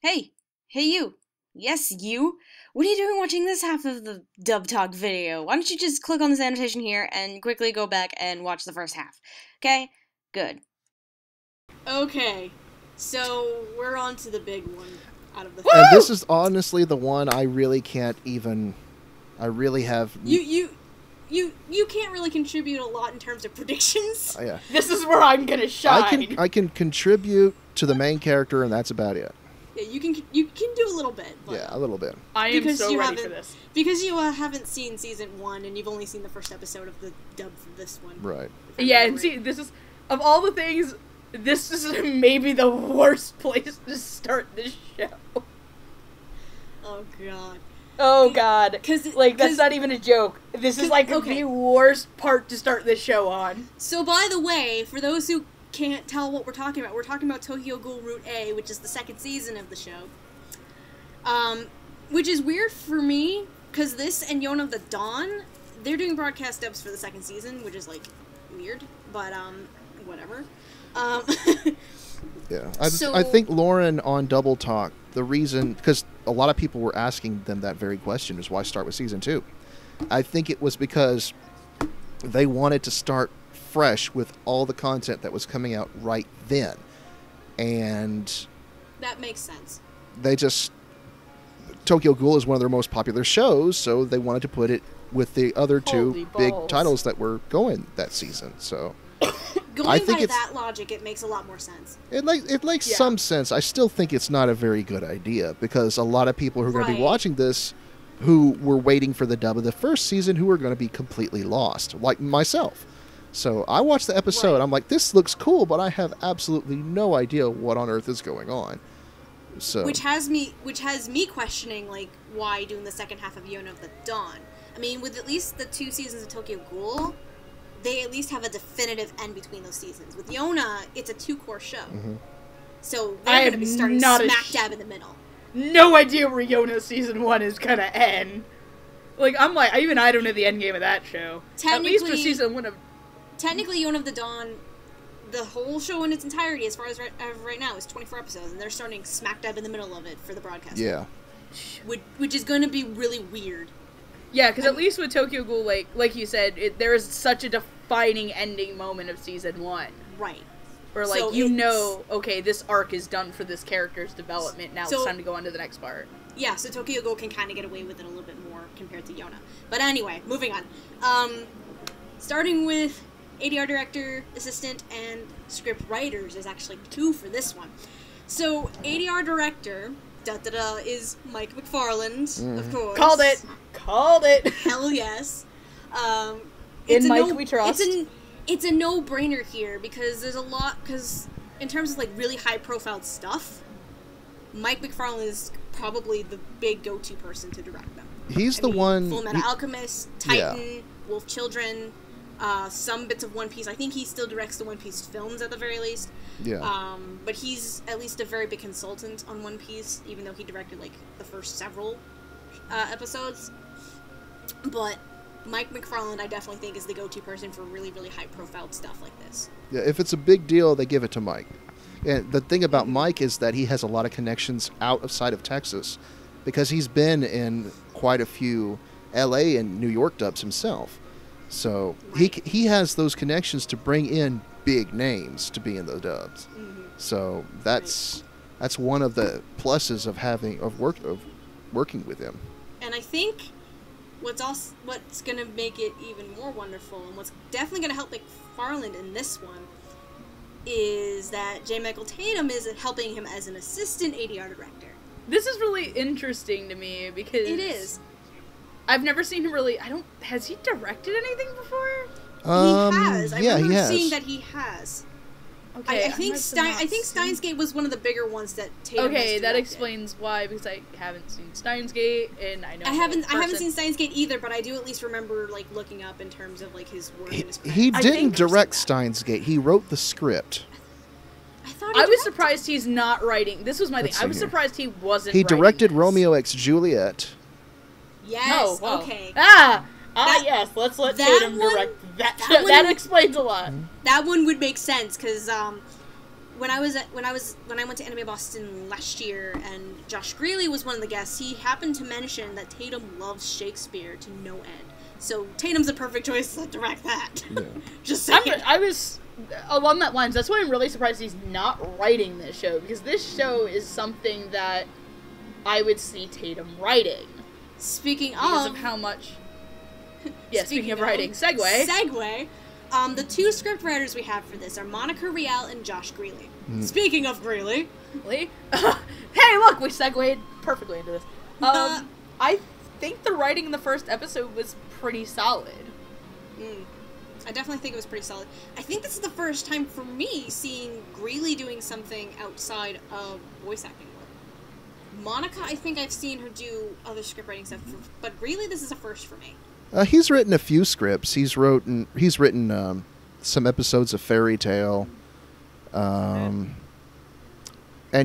Hey, hey you. Yes, you. What are you doing watching this half of the Dub Talk video? Why don't you just click on this annotation here and quickly go back and watch the first half? Okay? Good. Okay, so we're on to the big one out of the And this is honestly the one I really can't even... I really have... You can't really contribute a lot in terms of predictions. Yeah. This is where I'm gonna shine. I can contribute to the main character, and that's about it. Yeah, you can do a little bit. But, yeah, a little bit. I am so ready for this. Because you haven't seen season 1, and you've only seen the first episode of the dub for this one. Right. Yeah, and see, this is, of all the things, this is maybe the worst place to start this show. Oh, God. Oh, God. That's not even a joke. This is, okay. the worst part to start this show on. So, by the way, for those who can't tell what we're talking about Tokyo Ghoul Root A, which is the second season of the show. Which is weird for me, because this and Yona of the Dawn, they're doing broadcast dubs for the second season, which is, weird, but, whatever. Yeah, I think Lauren on Double Talk, the reason, because a lot of people were asking them that very question, is why start with season 2? I think it was because they wanted to start fresh with all the content that was coming out right then. And that makes sense. They just... Tokyo Ghoul is one of their most popular shows, so they wanted to put it with the other two big titles that were going that season, so... Going by that logic, it makes a lot more sense. It makes some sense. I still think it's not a very good idea, because a lot of people who are going to be watching this who were waiting for the dub of the first season who are going to be completely lost, like myself. So I watched the episode, I'm like, this looks cool, but I have absolutely no idea what on earth is going on. So Which has me questioning, why doing the second half of Yona of the Dawn? I mean, with at least the 2 seasons of Tokyo Ghoul, they at least have a definitive end between those seasons. With Yona, it's a 2-core show. Mm-hmm. So they're going to be starting smack dab in the middle. No idea where Yona season 1 is going to end. I don't know the end game of that show. At least for season 1 of... Technically, Yona of the Dawn, the whole show in its entirety, as far as right now, is 24 episodes, and they're starting smack dab in the middle of it for the broadcast. Yeah. Which is going to be really weird. Yeah, because at least with Tokyo Ghoul, like you said, there is such a defining ending moment of season 1. Right. Where, okay, this arc is done for this character's development, now it's time to go on to the next part. Yeah, so Tokyo Ghoul can kind of get away with it a little bit more compared to Yona. But anyway, moving on. Starting with ADR Director Assistant and script writers, there's actually 2 for this one. So, ADR Director... is Mike McFarland, of course. Called it! Hell yes. In Mike we trust. It's a no-brainer here, because there's a lot, because in terms of, really high-profile stuff, Mike McFarland is probably the big go-to person to direct them. He's the one... Full Metal Alchemist, Titan, Wolf Children, some bits of One Piece. I think he still directs the One Piece films at the very least. Yeah. But he's at least a very big consultant on One Piece, even though he directed, the first several episodes. But Mike McFarland, I definitely think, is the go-to person for really, really high-profile stuff like this. Yeah, if it's a big deal, they give it to Mike. And the thing about Mike is that he has a lot of connections outside of Texas, because he's been in quite a few LA and New York dubs himself. So he has those connections to bring in big names to be in the dubs. Mm-hmm. So that's one of the pluses of working with him. And I think what's going to make it even more wonderful, and what's definitely going to help McFarland in this one, is that J. Michael Tatum is helping him as an assistant ADR director. This is really interesting to me, because... It is. I've never seen him really... Has he directed anything before? He has. I remember he has. seeing that he has. Okay, I think Steins Gate was one of the bigger ones that Tatum Okay, that explains why, because I haven't seen Steins Gate, and I know... I haven't seen Steins Gate either, but I do at least remember, looking up in terms of, his work and his credits. He didn't direct Steins Gate. He wrote the script. I was surprised he's not writing... This was my thing. I was surprised he wasn't He directed this. Romeo x Juliet. Yes, okay. Yes, let's let Tatum direct that. That explains a lot. That one would make sense, because when I went to Anime Boston last year, and Josh Greeley was one of the guests, he happened to mention that Tatum loves Shakespeare to no end. So Tatum's a perfect choice to direct that. Yeah. Just saying. I was along that lines. That's why I'm really surprised he's not writing this show, because this show is something that I would see Tatum writing. Speaking because of how much. Yeah, speaking of writing, segue. The two script writers we have for this are Monica Rial and Josh Greeley. Speaking of Greeley. Hey, look, we segued perfectly into this. I think the writing in the first episode was pretty solid. I definitely think it was pretty solid. I think this is the first time for me seeing Greeley doing something outside of voice acting work. Monica, I think I've seen her do other script writing stuff, but Greeley, this is a first for me. He's written a few scripts. He's written some episodes of Fairy Tale. And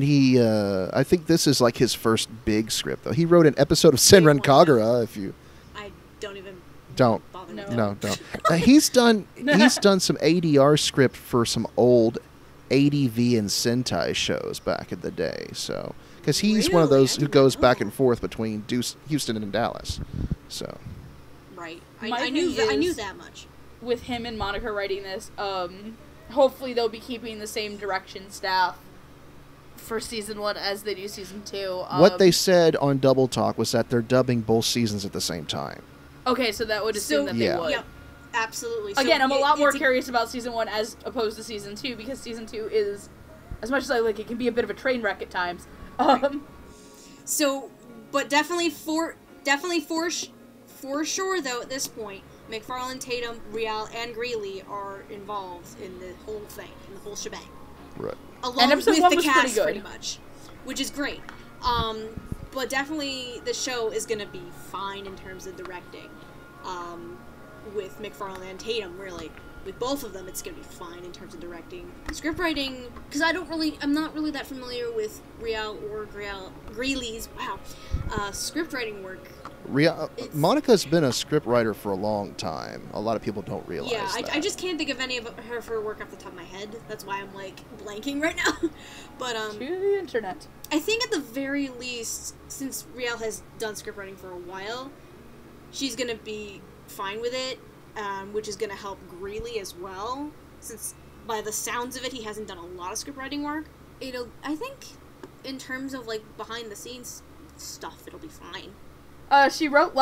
he, I think this is like his first big script, though. He wrote an episode of Senran Kagura, if you... I don't even... Don't. Bother No, don't. He's done some ADR script for some old ADV and Sentai shows back in the day, so... Because he's one of those who goes back and forth between Houston and Dallas, so... Right. I knew that much. With him and Monica writing this, hopefully they'll be keeping the same direction staff for season 1 as they do season 2. What they said on Double Talk was that they're dubbing both seasons at the same time. Okay, so that would assume that they would. Yep, absolutely. Again, so I'm a lot more curious about season 1 as opposed to season 2, because season 2 is, as much as I like, it can be a bit of a train wreck at times. Right. So, but definitely for sure, though, at this point, McFarlane, Tatum, Rial, and Greeley are involved in the whole thing, in the whole shebang. Right. Along with the cast, pretty much, which is great. But definitely the show is going to be fine in terms of directing. With McFarlane and Tatum, really. With both of them, it's going to be fine in terms of directing. Script writing, because I'm not really that familiar with Rial or Greeley's, script writing work. Monica's been a script writer for a long time. A lot of people don't realize that. I just can't think of any of her work off the top of my head. That's why I'm, like, blanking right now. But, to the internet. I think at the very least, since Rial has done script writing for a while, she's going to be fine with it, which is going to help Greeley as well, since by the sounds of it, he hasn't done a lot of script writing work. I think, in terms of, like, behind-the-scenes stuff, it'll be fine. She wrote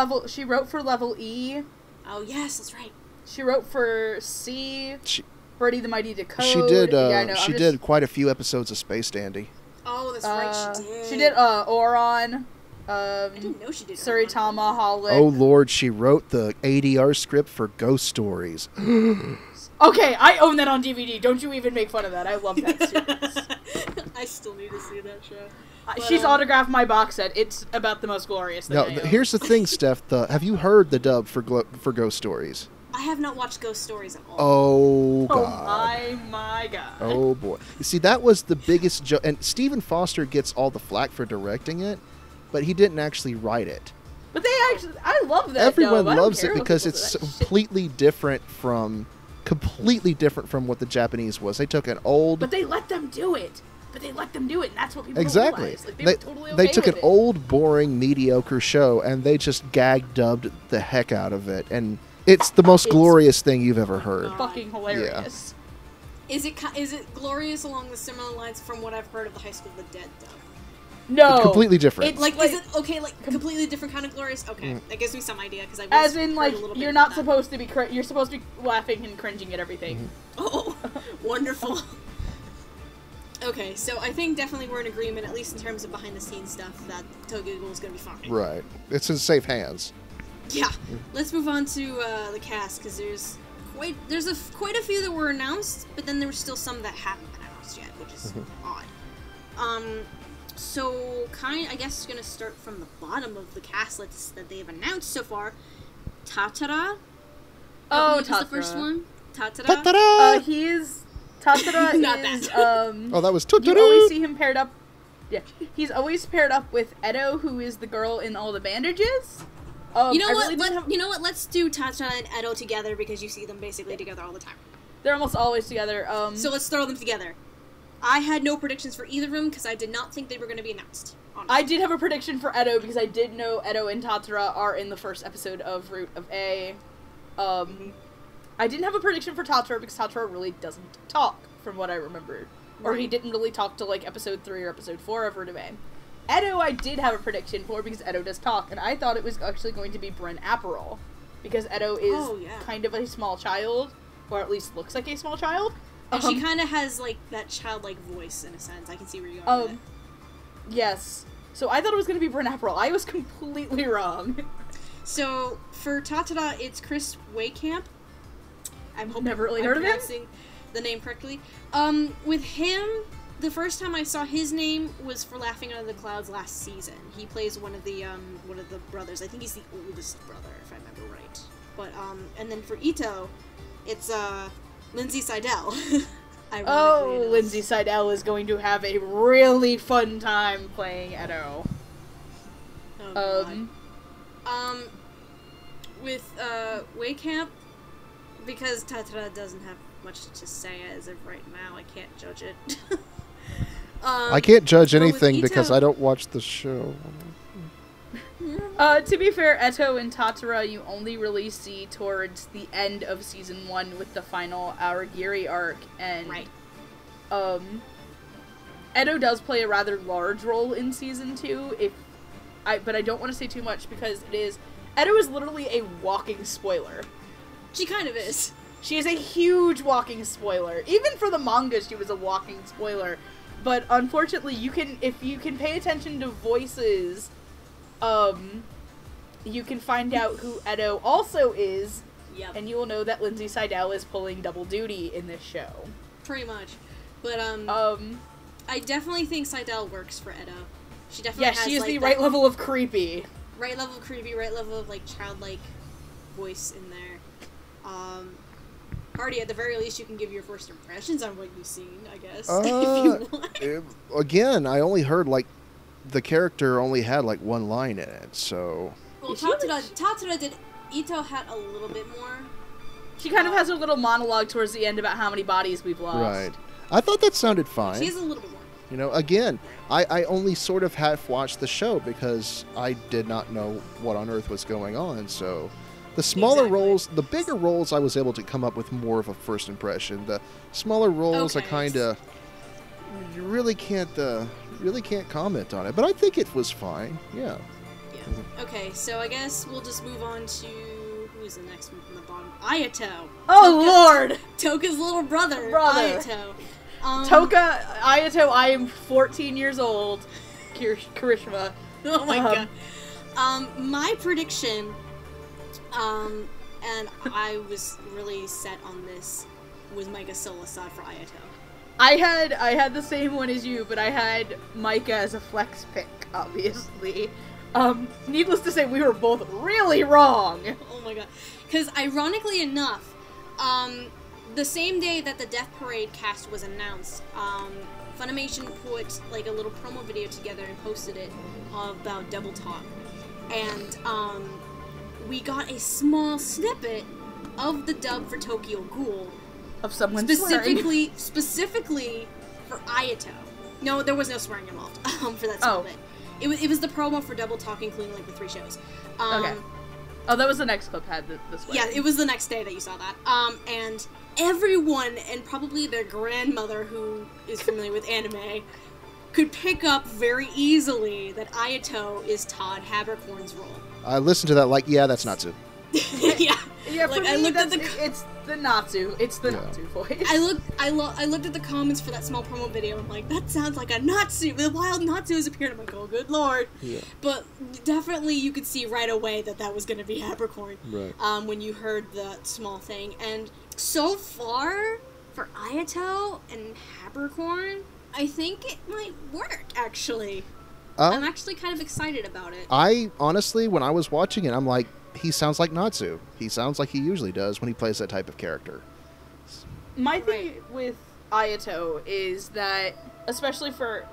for Level E. Oh, yes, that's right. She wrote for C. Birdie the Mighty Decode. She did quite a few episodes of Space Dandy. Oh, that's right, she did. She did, Oron. I didn't know she did Suritama, Holic. Oh, Lord, she wrote the ADR script for Ghost Stories. Okay, I own that on DVD. Don't you even make fun of that. I love that series. I still need to see that show. She's autographed my box set. It's about the most glorious thing I own. Here's the thing, Steph. Have you heard the dub for Ghost Stories? I have not watched Ghost Stories at all. Oh, God. Oh, my God. Oh, boy. You see, that was the biggest joke. And Stephen Foster gets all the flack for directing it, but he didn't actually write it. But I love that. Everyone loves it because it's completely different from what the Japanese was. They took an old... But they let them do it. And that's what people exactly. don't realize. Like, they were totally okay they took with an old, boring, mediocre show, and they just gag-dubbed the heck out of it. And it's the most glorious thing you've ever heard. Fucking hilarious. Yeah. Is it glorious along the similar lines from what I've heard of the High School of the Dead, though? No. It's completely different. Is it, okay, like, completely different kind of glorious? Okay, that gives me some idea, because I've As in, like, you're not supposed to be, you're supposed to be laughing and cringing at everything. Mm-hmm. Oh, wonderful. Okay, so I think definitely we're in agreement, at least in terms of behind-the-scenes stuff, that Tokyo Ghoul is going to be fine. Right. It's in safe hands. Yeah. Let's move on to the cast, because there's quite a few that were announced, but then there were still some that haven't been announced yet, which is odd. So, I guess going to start from the bottom of the cast list that they've announced so far. Tatara. Oh, Tatara. Tatara. The first one. Tatara. Tatara! Tatara Not is, that. Oh, that was Tatara! You always see him paired up. Yeah. He's always paired up with Edo, who is the girl in all the bandages. You know what? Let's do Tatara and Edo together, because you see them basically together all the time. They're almost always together. So let's throw them together. I had no predictions for either of them because I did not think they were going to be announced. Honestly. I did have a prediction for Edo because I did know Edo and Tatara are in the first episode of Root of A. I didn't have a prediction for Tatara because Tatara really doesn't talk, from what I remember. Or he didn't really talk till, like, episode 3 or episode 4 of Root of A. Edo I did have a prediction for because Edo does talk, and I thought it was actually going to be Bryn Aperol. Because Edo is kind of a small child, or at least looks like a small child. And she kind of has, like, that childlike voice, in a sense. I can see where you're going with it. Yes. So I thought it was going to be Bryn Aperol. I was completely wrong. So, for Tatara, it's Chris Waycamp. I'm hoping Never really heard of him. Pronouncing the name correctly. With him, the first time I saw his name was for Laughing Under the Clouds last season. He plays one of the brothers. I think he's the oldest brother, if I remember right. But, and then for Ito, it's, Lindsay Seidel. Oh, Lindsay Seidel is going to have a really fun time playing Edo. Oh, God. With, Waycamp, because Tatara doesn't have much to say as of right now, I can't judge it. I can't judge anything because I don't watch the show. To be fair, Eto and Tatara you only really see towards the end of season 1 with the final Aragiri arc, and Edo does play a rather large role in season 2. But I don't want to say too much because Edo is literally a walking spoiler. She kind of is. She is a huge walking spoiler. Even for the manga, she was a walking spoiler. But unfortunately, if you can pay attention to voices, you can find out who Edo also is, and you will know that Lindsay Seidel is pulling double duty in this show. Pretty much. But, I definitely think Seidel works for Edo. She definitely has, she is, like, the right level of creepy. Right level of creepy, right level of, like, childlike voice in there. Hardy, at the very least, you can give your first impressions on what you've seen, I guess, if you want. Again, I only heard, like, the character only had, like, one line in it, so... Well, Tatara did... Ito had a little bit more. She kind of has a little monologue towards the end about how many bodies we've lost. Right. I thought that sounded fine. She has a little bit more. You know, again, I only sort of half watched the show because I did not know what on earth was going on, so... The smaller roles, the bigger roles, I was able to come up with more of a first impression. The smaller roles, I kind of really can't comment on it. But I think it was fine. Yeah. Okay, so I guess we'll just move on to who's the next one from the bottom. Ayato. Oh Lord! Toka's little brother. Ayato. Touka, Ayato. I am 14 years old. Karishma. Oh my god. My prediction. And I was really set on this, was Micah Solasad for Ayato. I had the same one as you, but I had Micah as a flex pick, obviously. Needless to say, we were both really wrong. Oh my god. Because ironically enough, the same day that the Death Parade cast was announced, Funimation put like a little promo video together and posted it about Double Talk. And, we got a small snippet of the dub for Tokyo Ghoul. Of someone specifically for Ayato. No, there was no swearing involved for that small bit. It was the promo for Double Talk, including like the 3 shows. Okay. Oh, that was the next clip had the swearing. Yeah, it was the next day that you saw that. And everyone, and probably their grandmother who is familiar with anime, could pick up very easily that Ayato is Todd Habercorn's role. I listened to that like, yeah, that's Natsu. Yeah. Like, I looked at it's the Natsu. It's the Natsu voice. I looked at the comments for that small promo video. I'm like, that sounds like a Natsu. The wild Natsu has appeared. I'm like, oh, good lord. Yeah. But definitely, you could see right away that was going to be Habercorn. Right. When you heard the small thing, and so far for Ayato and Habercorn, I think it might work actually. I'm actually kind of excited about it. I honestly, when I was watching it, I'm like, he sounds like Natsu. He sounds like he usually does when he plays that type of character. My thing with Ayato is that, especially for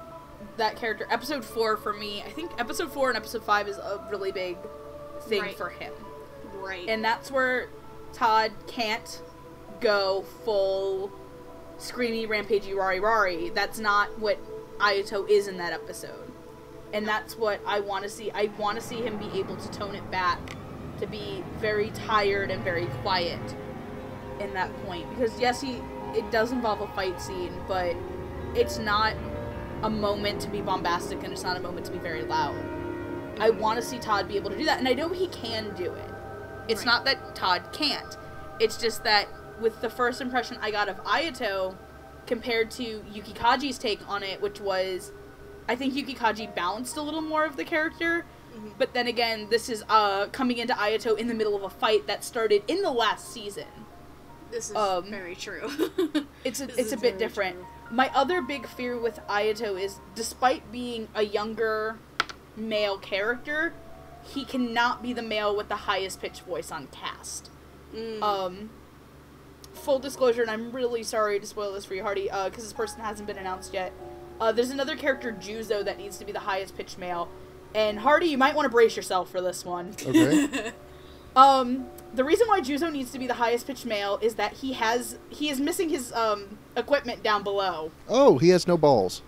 that character, episode 4 for me, I think episode 4 and episode 5 is a really big thing for him. Right. And that's where Todd can't go full screamy, rampagey, rari. That's not what Ayato is in that episode. And that's what I want to see. I want to see him be able to tone it back, to be very tired and very quiet in that point. Because yes, it does involve a fight scene, but it's not a moment to be bombastic and it's not a moment to be very loud. I want to see Todd be able to do that, and I know he can do it. It's not that Todd can't. It's just that with the first impression I got of Ayato compared to Yukikaji's take on it, which was, I think Yukikaji balanced a little more of the character, but then again, this is coming into Ayato in the middle of a fight that started in the last season. This is very true. It's a bit different. True. My other big fear with Ayato is, despite being a younger male character, he cannot be the male with the highest pitched voice on cast. Full disclosure, and I'm really sorry to spoil this for you, Hardy, because this person hasn't been announced yet. There's another character, Juzo, that needs to be the highest pitched male. And Hardy, you might want to brace yourself for this one. Okay. The reason why Juzo needs to be the highest pitched male is that he is missing his equipment down below. Oh, he has no balls.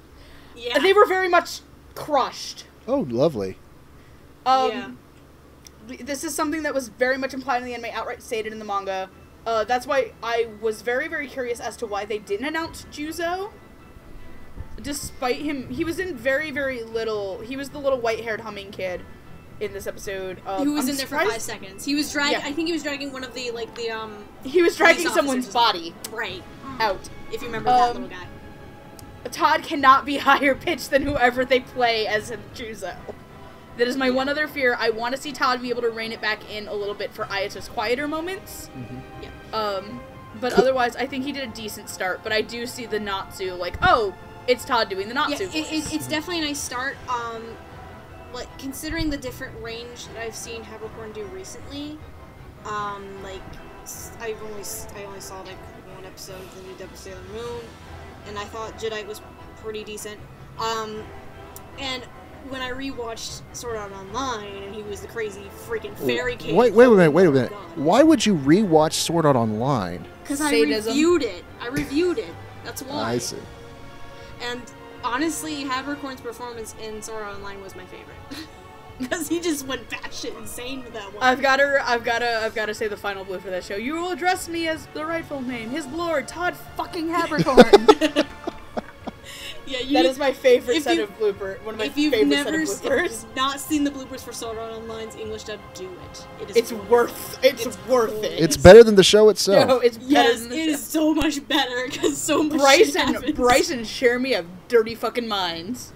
Yeah. They were very much crushed. Oh, lovely. Yeah. This is something that was very much implied in the anime, outright stated in the manga. That's why I was very, very curious as to why they didn't announce Juzo. Despite him, he was in very, very little. He was the little white-haired humming kid in this episode. He was in there for 5 seconds. He was dragging. Yeah. I think he was dragging one of the He was dragging someone's body. Right. Out. If you remember that little guy. Todd cannot be higher pitched than whoever they play as in Juzo. That is my one other fear. I want to see Todd be able to rein it back in a little bit for Ayato's quieter moments. Yeah. But otherwise, I think he did a decent start. But I do see the Natsu, like, oh, it's Todd doing the Natsu voice. It's definitely a nice start. Like, considering the different range that I've seen Habercorn do recently, like, I only saw, like, one episode of the new Double Sailor Moon, and I thought Jedi was pretty decent. And when I rewatched Sword Art Online, and he was the crazy freaking fairy king. Wait a minute. Why would you rewatch Sword Art Online? Because I reviewed it. That's why. I see. And honestly, Habercorn's performance in Sword Art Online was my favorite. Because he just went batshit insane with that one. I've got to say the final blue for that show. You will address me as the rightful name, his lord, Todd fucking Habercorn. Yeah, that is my favorite set of bloopers. One of my favorite set of bloopers. If you've not seen the bloopers for Sword Art Online's English dub, do it. It's worth it. It's better than the show itself. No, it's better than the show. It is so much better because so much Bryson share me of dirty fucking minds.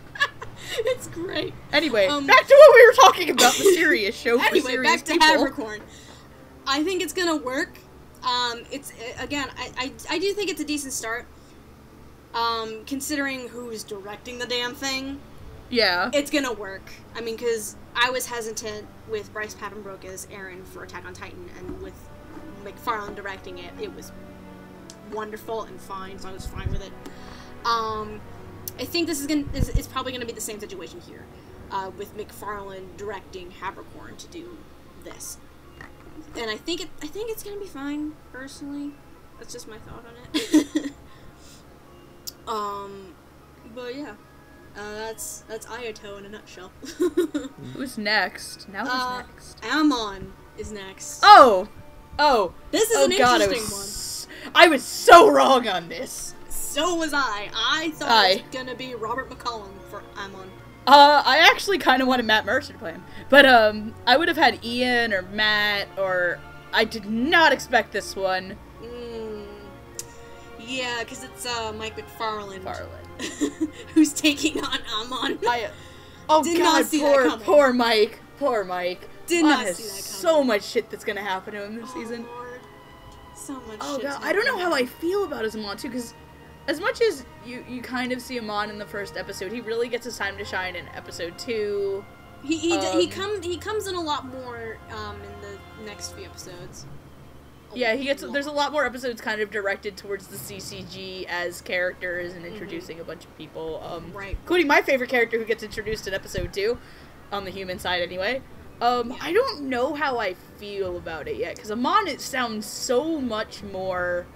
It's great. Anyway, back to what we were talking about, the serious show for serious people. Back to Habercorn. I think it's gonna work. It's again, I do think it's a decent start. Considering who's directing the damn thing, yeah, it's gonna work. I mean, because I was hesitant with Bryce Papenbrook as Eren for Attack on Titan, and with McFarlane directing it, it was wonderful and fine, so I was fine with it. I think this is probably gonna be the same situation here, with McFarlane directing Habercorn to do this, and I think it's gonna be fine. Personally, that's just my thought on it. But yeah, that's Ayato in a nutshell. Who's next? Now who's next? Amon is next. Oh! This is an interesting one. I was so wrong on this. So was I. I thought it was gonna be Robert McCollum for Amon. I actually kind of wanted Matt Mercer to play him. But, I would have had Ian or Matt, or I did not expect this one. Yeah, because it's Mike McFarlane. Who's taking on Amon. Poor Mike. Did not see that coming. So much shit that's gonna happen to him this season. Lord. So much shit. Oh god, I don't know how I feel about his Amon too, because as much as you kind of see Amon in the first episode, he really gets his time to shine in episode 2. He comes in a lot more in the next few episodes. Yeah, there's a lot more episodes kind of directed towards the CCG as characters and introducing a bunch of people. Right. Including my favorite character who gets introduced in episode 2, on the human side anyway. I don't know how I feel about it yet, because Amon, it sounds so much more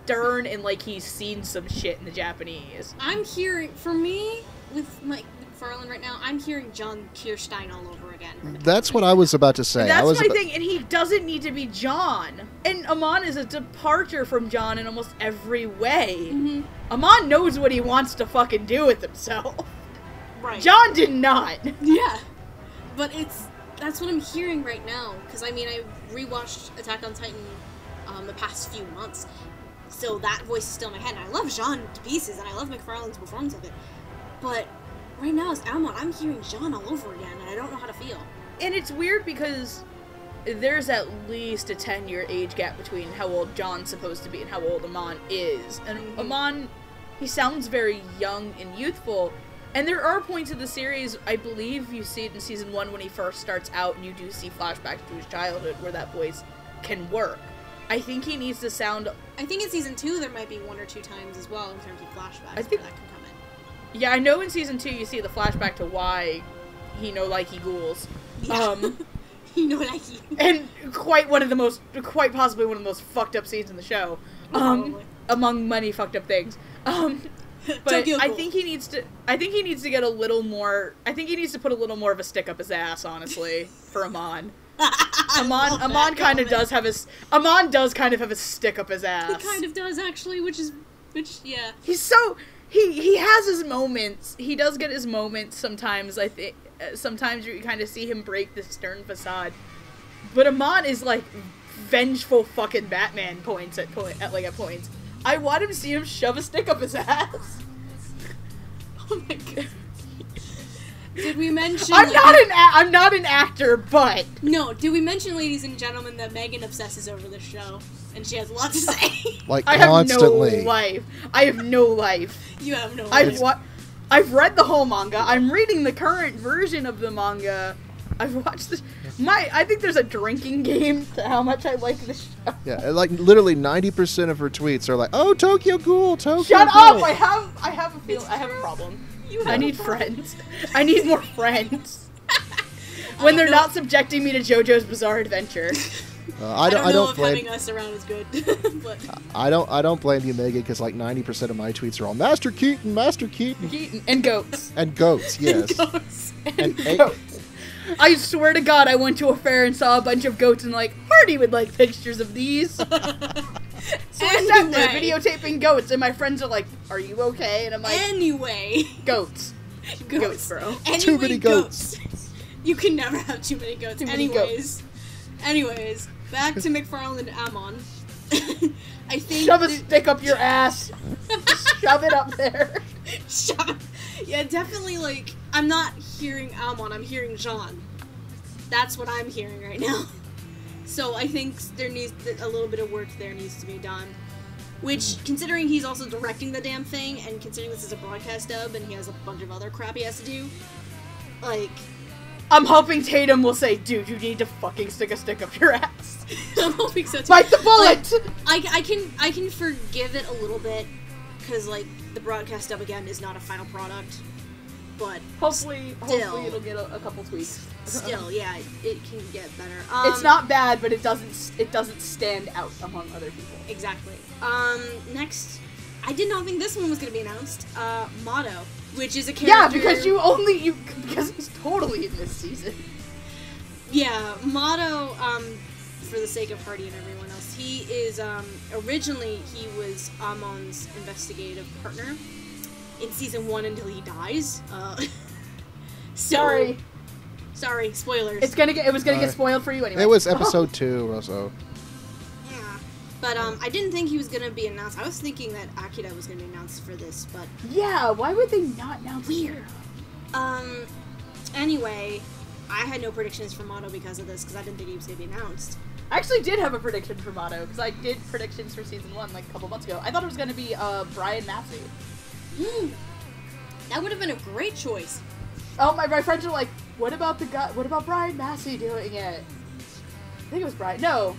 stern and like he's seen some shit in the Japanese. I'm hearing, for me, with Mike McFarlane right now, I'm hearing John Kirstein all over again. That's what I was about to say. That's my thing, and he doesn't need to be John. And Amon is a departure from John in almost every way. Mm-hmm. Amon knows what he wants to fucking do with himself. Right. John did not. Yeah. But that's what I'm hearing right now. Because, I mean, I rewatched Attack on Titan the past few months. So that voice is still in my head. And I love John to pieces, and I love McFarlane's performance of it. But right now, as Amon, I'm hearing John all over again, and I don't know how to feel. And it's weird because there's at least a 10-year age gap between how old John's supposed to be and how old Amon is. And Amon, he sounds very young and youthful. And there are points in the series, I believe you see it in season 1 when he first starts out, and you do see flashbacks to his childhood where that voice can work. I think he needs to sound... I think in season 2 there might be 1 or 2 times as well in terms of flashbacks I think where that can come in. Yeah, I know in season 2 you see the flashback to why he no like he ghouls. Yeah. You know like he... And quite possibly one of the most fucked up scenes in the show. Among many fucked up things. But I think he needs to get a little more, I think he needs to put a little more of a stick up his ass, honestly, for Amon. Amon kind of does have Amon does kind of have a stick up his ass. He kind of does, actually, which, yeah. He's so, he has his moments. He does get his moments sometimes, I think. Sometimes you kind of see him break the stern facade. But Amon is, like, vengeful fucking Batman points at points. I want to see him shove a stick up his ass. Oh my god. Did we mention... I'm not an actor, but... No, did we mention, ladies and gentlemen, that Megan obsesses over this show? And she has a lot to say. Like, I constantly. have no life. I have no life. You have no life. I've read the whole manga. I'm reading the current version of the manga. I've watched this. I think there's a drinking game to how much I like this show. Yeah, like literally 90% of her tweets are like, "Oh, Tokyo Ghoul, Tokyo Shut Ghoul." up! I have a problem. I need friends. I need more friends. When they're not subjecting me to JoJo's Bizarre Adventure. I don't know if blame. having us around is good, but I don't blame you, Megan, because like 90% of my tweets are all Master Keaton, and goats. And goats, yes. And goats. I swear to God, I went to a fair and saw a bunch of goats and like, Hardy would like pictures of these. So I sat there videotaping goats, and my friends are like, "Are you okay?" And I'm like, anyway, goats, bro. Anyway, too many goats. You can never have too many goats. Anyways, back to McFarlane and Amon. I think shove a stick up your ass. Shove it up there. Yeah, definitely. Like, I'm not hearing Amon. I'm hearing Jean. That's what I'm hearing right now. So I think there needs a little bit of work there needs to be done. Which, considering he's also directing the damn thing, and considering this is a broadcast dub, and he has a bunch of other crap he has to do, like, I'm hoping Tatum will say, "Dude, you need to fucking stick a stick up your ass." I'm hoping so too. Bite the bullet. Like, I can forgive it a little bit, because like the broadcast dub again is not a final product, but hopefully it'll get a couple tweaks. Still, yeah, it can get better. It's not bad, but it doesn't stand out among other people. Exactly. Next, I did not think this one was going to be announced. Mado, which is a character. Yeah, because he's totally in this season. Yeah, Mado. For the sake of Hardy and everyone else, he is originally he was Amon's investigative partner in season 1 until he dies. Sorry, spoilers. It was gonna get spoiled for you anyway. It was episode 2 or so. Yeah, but I didn't think he was gonna be announced. I was thinking that Akira was gonna be announced for this, but yeah, why would they not announce weird? Anyway, I had no predictions for Mado because of this, because I didn't think he was gonna be announced. I actually did have a prediction for Mado, because I did predictions for season 1 like a couple months ago. I thought it was gonna be Brian Massey. That would have been a great choice. Oh, my friends are like, what about Brian Massey doing it? I think it was Brian. No,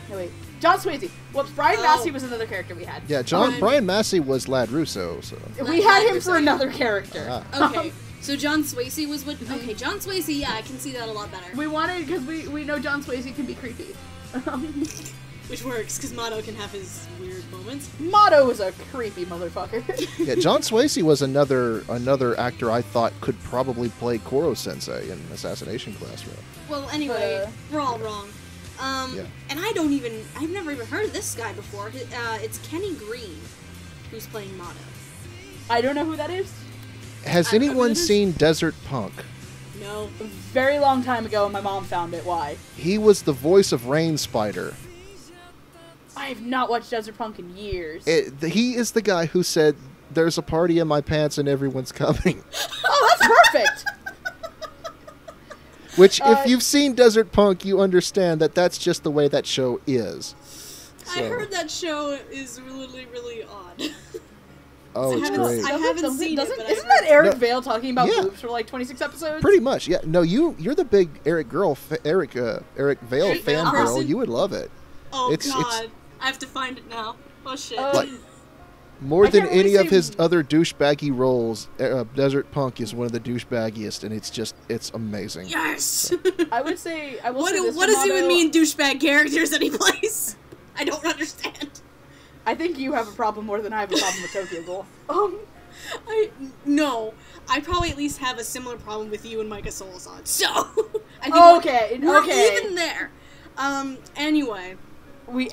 wait. John Swayze. Whoops, Brian Massey was another character we had. Yeah, Brian Massey was Lad Russo, so. We had him for another character. Okay, so John Swayze was what? Okay, John Swayze, yeah, I can see that a lot better. We wanted, because we know John Swayze can be creepy. Which works, because Mado can have his weird moments. Mado is a creepy motherfucker. Yeah, John Swasey was another actor I thought could probably play Koro-sensei in Assassination Classroom. Well, anyway, we're all wrong. Yeah. And I've never even heard of this guy before. It's Kenny Green who's playing Mado. I don't know who that is. Has anyone seen Desert Punk? No. A very long time ago, my mom found it. Why? He was the voice of Rain Spider. I have not watched Desert Punk in years. He is the guy who said, "There's a party in my pants and everyone's coming." Oh, that's perfect! Which, if you've seen Desert Punk, you understand that that's just the way that show is. So. I heard that show is really, really odd. Oh, it's great. I haven't seen it, but isn't that Eric Vale talking about boobs for like 26 episodes? Pretty much, yeah. No, you're the big Eric Vale fangirl. You would love it. Oh, God. I have to find it now. Oh, shit. Like, more than any of his other douchebaggy roles, Desert Punk is one of the douchebaggiest, and it's amazing. Yes! So. I will say what is he with me and douchebag characters that he plays? I don't understand. I think you have a problem more than I have a problem with Tokyo Ghoul. No. I probably at least have a similar problem with you and Micah Solasad. So, I think we're even there. Anyway.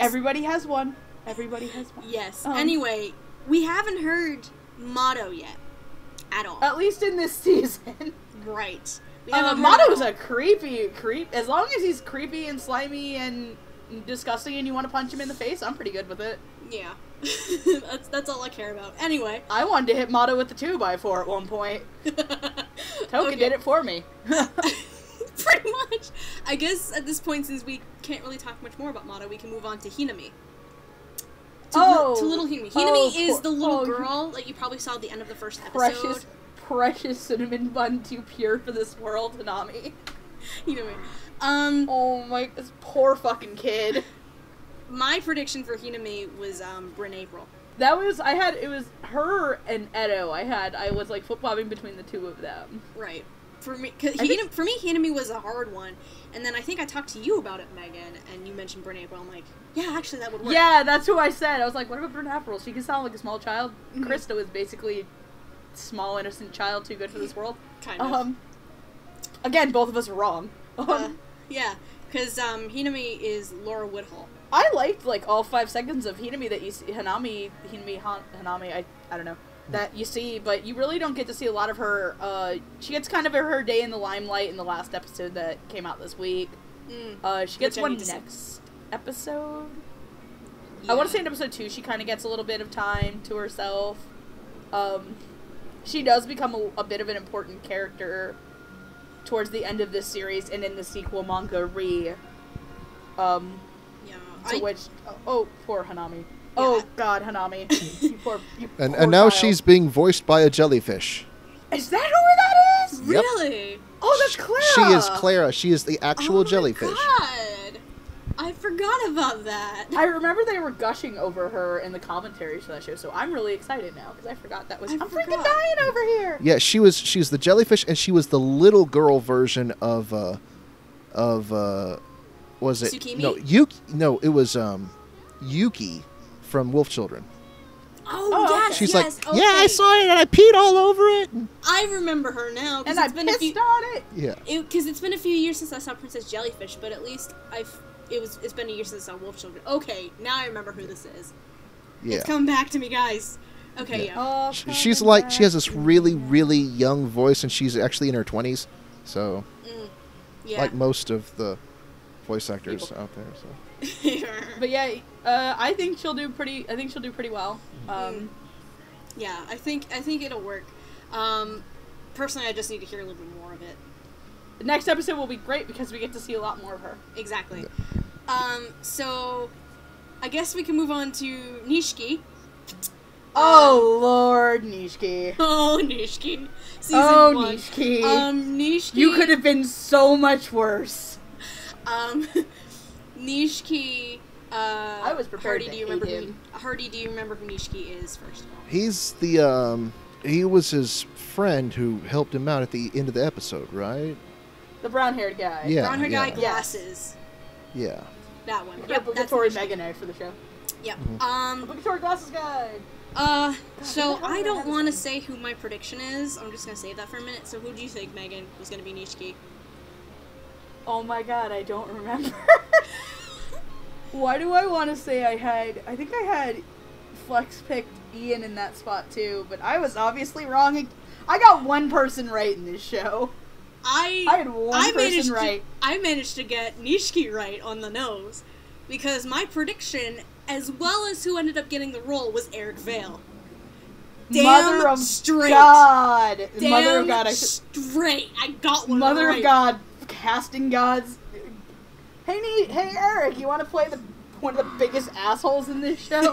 Everybody has one. Everybody has one. Yes. Anyway, we haven't heard Mado yet. At all. At least in this season. Right. Mado's a creep. As long as he's creepy and slimy and disgusting and you want to punch him in the face, I'm pretty good with it. Yeah. that's all I care about. Anyway. I wanted to hit Mado with the 2x4 at one point. Touka did it for me. Pretty much. I guess at this point, since we can't really talk much more about Mado, we can move on to Hinami. To little Hinami. Hinami is the little girl that you probably saw at the end of the first episode. Precious cinnamon bun, too pure for this world, Hinami. Hinami. Oh my, this poor fucking kid. My prediction for Hinami was Bryn April. It was her and Edo. I was like flip-flopping between the two of them. Right. For me, Hinami was a hard one, and then I think I talked to you about it, Megan, and you mentioned Bryn April. I'm like, yeah, actually, that would work. Yeah, that's who I said. I was like, what about Bryn April? She can sound like a small child. Mm-hmm. Krista was basically small, innocent child, too good for this world. Kind of. Again, both of us are wrong. Yeah, because Hinami is Laura Woodhull. I liked like all 5 seconds of Hinami that you see, Hinami, I don't know. That you see, but you really don't get to see a lot of her. She gets kind of her day in the limelight in the last episode that came out this week. She gets one next episode. Yeah. I want to say in episode 2 she kind of gets a little bit of time to herself. She does become a bit of an important character towards the end of this series and in the sequel manga poor Hinami. Yeah. Oh God, Hinami. you poor and now child. She's being voiced by a jellyfish. Is that who that is? Yep. Really? Oh, that's Clara. She is Clara. She is the actual jellyfish. God. I forgot about that. I remember they were gushing over her in the commentaries for that show, so I'm really excited now because I forgot that was. I'm freaking dying over here. Yeah, she's the jellyfish, and she was the little girl version of was it Tsukimi? No Yuki? No, it was Yuki from Wolf Children. Oh yes, she's like, okay. Yeah, I saw it and I peed all over it. I remember her now, and I pissed on it. Yeah, because it's been a few years since I saw Princess Jellyfish, but at least it's been a year since I saw Wolf Children. Okay, now I remember who this is. Yeah, it's come back to me, guys. Okay, yeah. She's like she has this really really young voice, and she's actually in her 20s, so like most of the voice actors out there. So, but yeah, I think she'll do pretty. I think she'll do pretty well. Yeah, I think it'll work. Personally, I just need to hear a little bit more of it. The next episode will be great because we get to see a lot more of her. Exactly. So I guess we can move on to Nishiki. Oh Lord, Nishiki. Oh Nishiki. Season 1. Nishiki. Nishiki. You could have been so much worse. Nishiki. I was prepared to hate him. Hardy, do you remember who Nishiki is? First of all, he's the he was his friend who helped him out at the end of the episode, right? The brown-haired guy. Yeah, brown-haired guy, glasses. Yeah. That one. Yep, obligatory Megane for the show. Yep. Obligatory glasses guide. So I don't want to say who my prediction is. I'm just gonna save that for a minute. So who do you think, Megan, was gonna be Nishiki? Oh my god, I don't remember. Why do I want to say I think I had Flex picked Ian in that spot too, but I was obviously wrong. I got one person right in this show. I had one person right. I managed to get Nishiki right on the nose, because my prediction, as well as who ended up getting the role, was Eric Vale. Damn Mother of straight. God. Damn Mother of God. Straight. I got one Mother right. of God. Casting gods. Hey Eric, you want to play one of the biggest assholes in this show?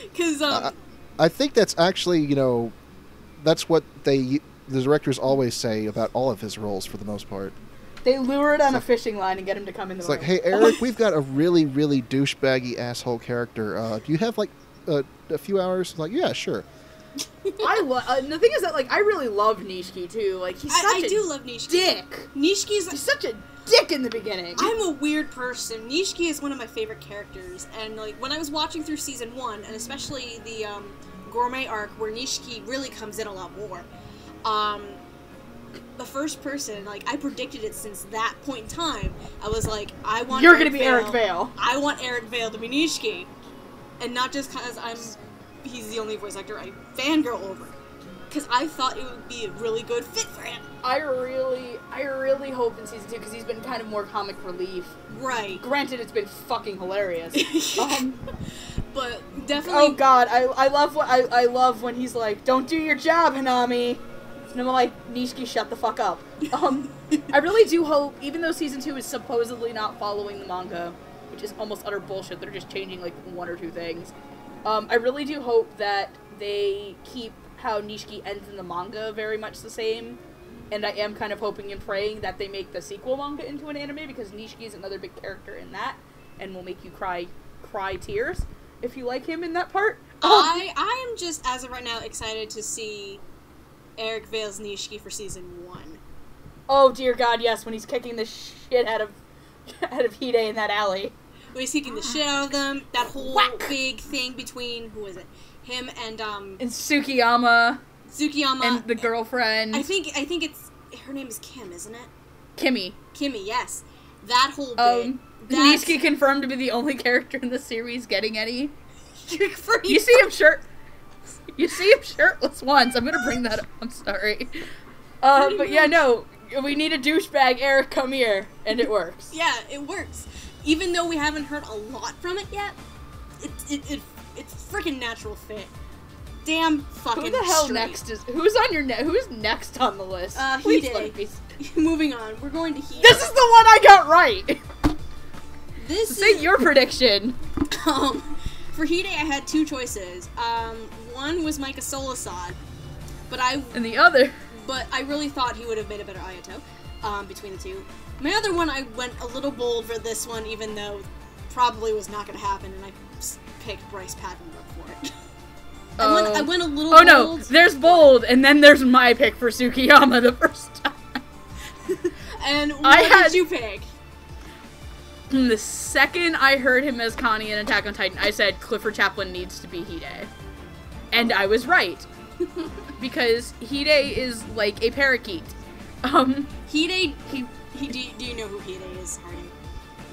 Because I think that's actually, that's what the directors always say about all of his roles for the most part. They lure it on a fishing line and get him to come in the room. It's like, hey Eric, we've got a really, really douchebaggy asshole character. Do you have like a few hours? Like, yeah, sure. The thing is that, like, I really love Nishiki too. Like, he's such I do love Nishiki. Dick. He's such a dick in the beginning. I'm a weird person. Nishiki is one of my favorite characters, and like when I was watching through season 1, and especially the gourmet arc where Nishiki really comes in a lot more, the first person, like, I predicted it since that point in time. I was like, You're gonna be Eric Vale. I want Eric Vale to be Nishiki, and not just because he's the only voice actor I fangirl over, because I thought it would be a really good fit for him. I really hope in season 2, because he's been kind of more comic relief. Right. Granted, it's been fucking hilarious. But definitely. Oh God, I love when he's like, "Don't do your job, Hinami," and I'm like, "Nishiki, shut the fuck up." I really do hope, even though season 2 is supposedly not following the manga, which is almost utter bullshit. They're just changing like 1 or 2 things. I really do hope that they keep how Nishiki ends in the manga very much the same, and I am kind of hoping and praying that they make the sequel manga into an anime, because Nishiki is another big character in that, and will make you cry tears if you like him in that part. I am just, as of right now, excited to see Eric Vale's Nishiki for season 1. Oh dear God, yes, when he's kicking the shit out of Hide in that alley. When he's kicking the shit out of them, that whole big thing between, who is it? Him and Tsukiyama. And the girlfriend. I think it's, her name is Kim, isn't it? Kimmy, yes. That whole bit. Nishiki confirmed to be the only character in the series getting any. You see him shirtless once. I'm gonna bring that up. I'm sorry. But yeah, no. We need a douchebag, Eric, come here. And it works. Yeah, it works. Even though we haven't heard a lot from it yet, it's freaking natural fit. Damn fucking Who the hell straight. next is... Who's next on the list? Please let me be... Moving on. We're going to Hide. This is the one I got right! Say your prediction. For Hide, I had 2 choices. One was Micah Solasad, and the other... But I really thought he would have made a better Ayato, between the 2. My other one, I went a little bold for this one, even though probably was not going to happen, and I picked Bryce Paddenbrook for it. I went a little bold. Oh no, there's bold, and then there's my pick for Tsukiyama the first time. And what did you pick? The second I heard him as Connie in Attack on Titan, I said Clifford Chaplin needs to be Hide. And I was right. Because Hide is like a parakeet. Hide, do you know who Hide is, Hardy?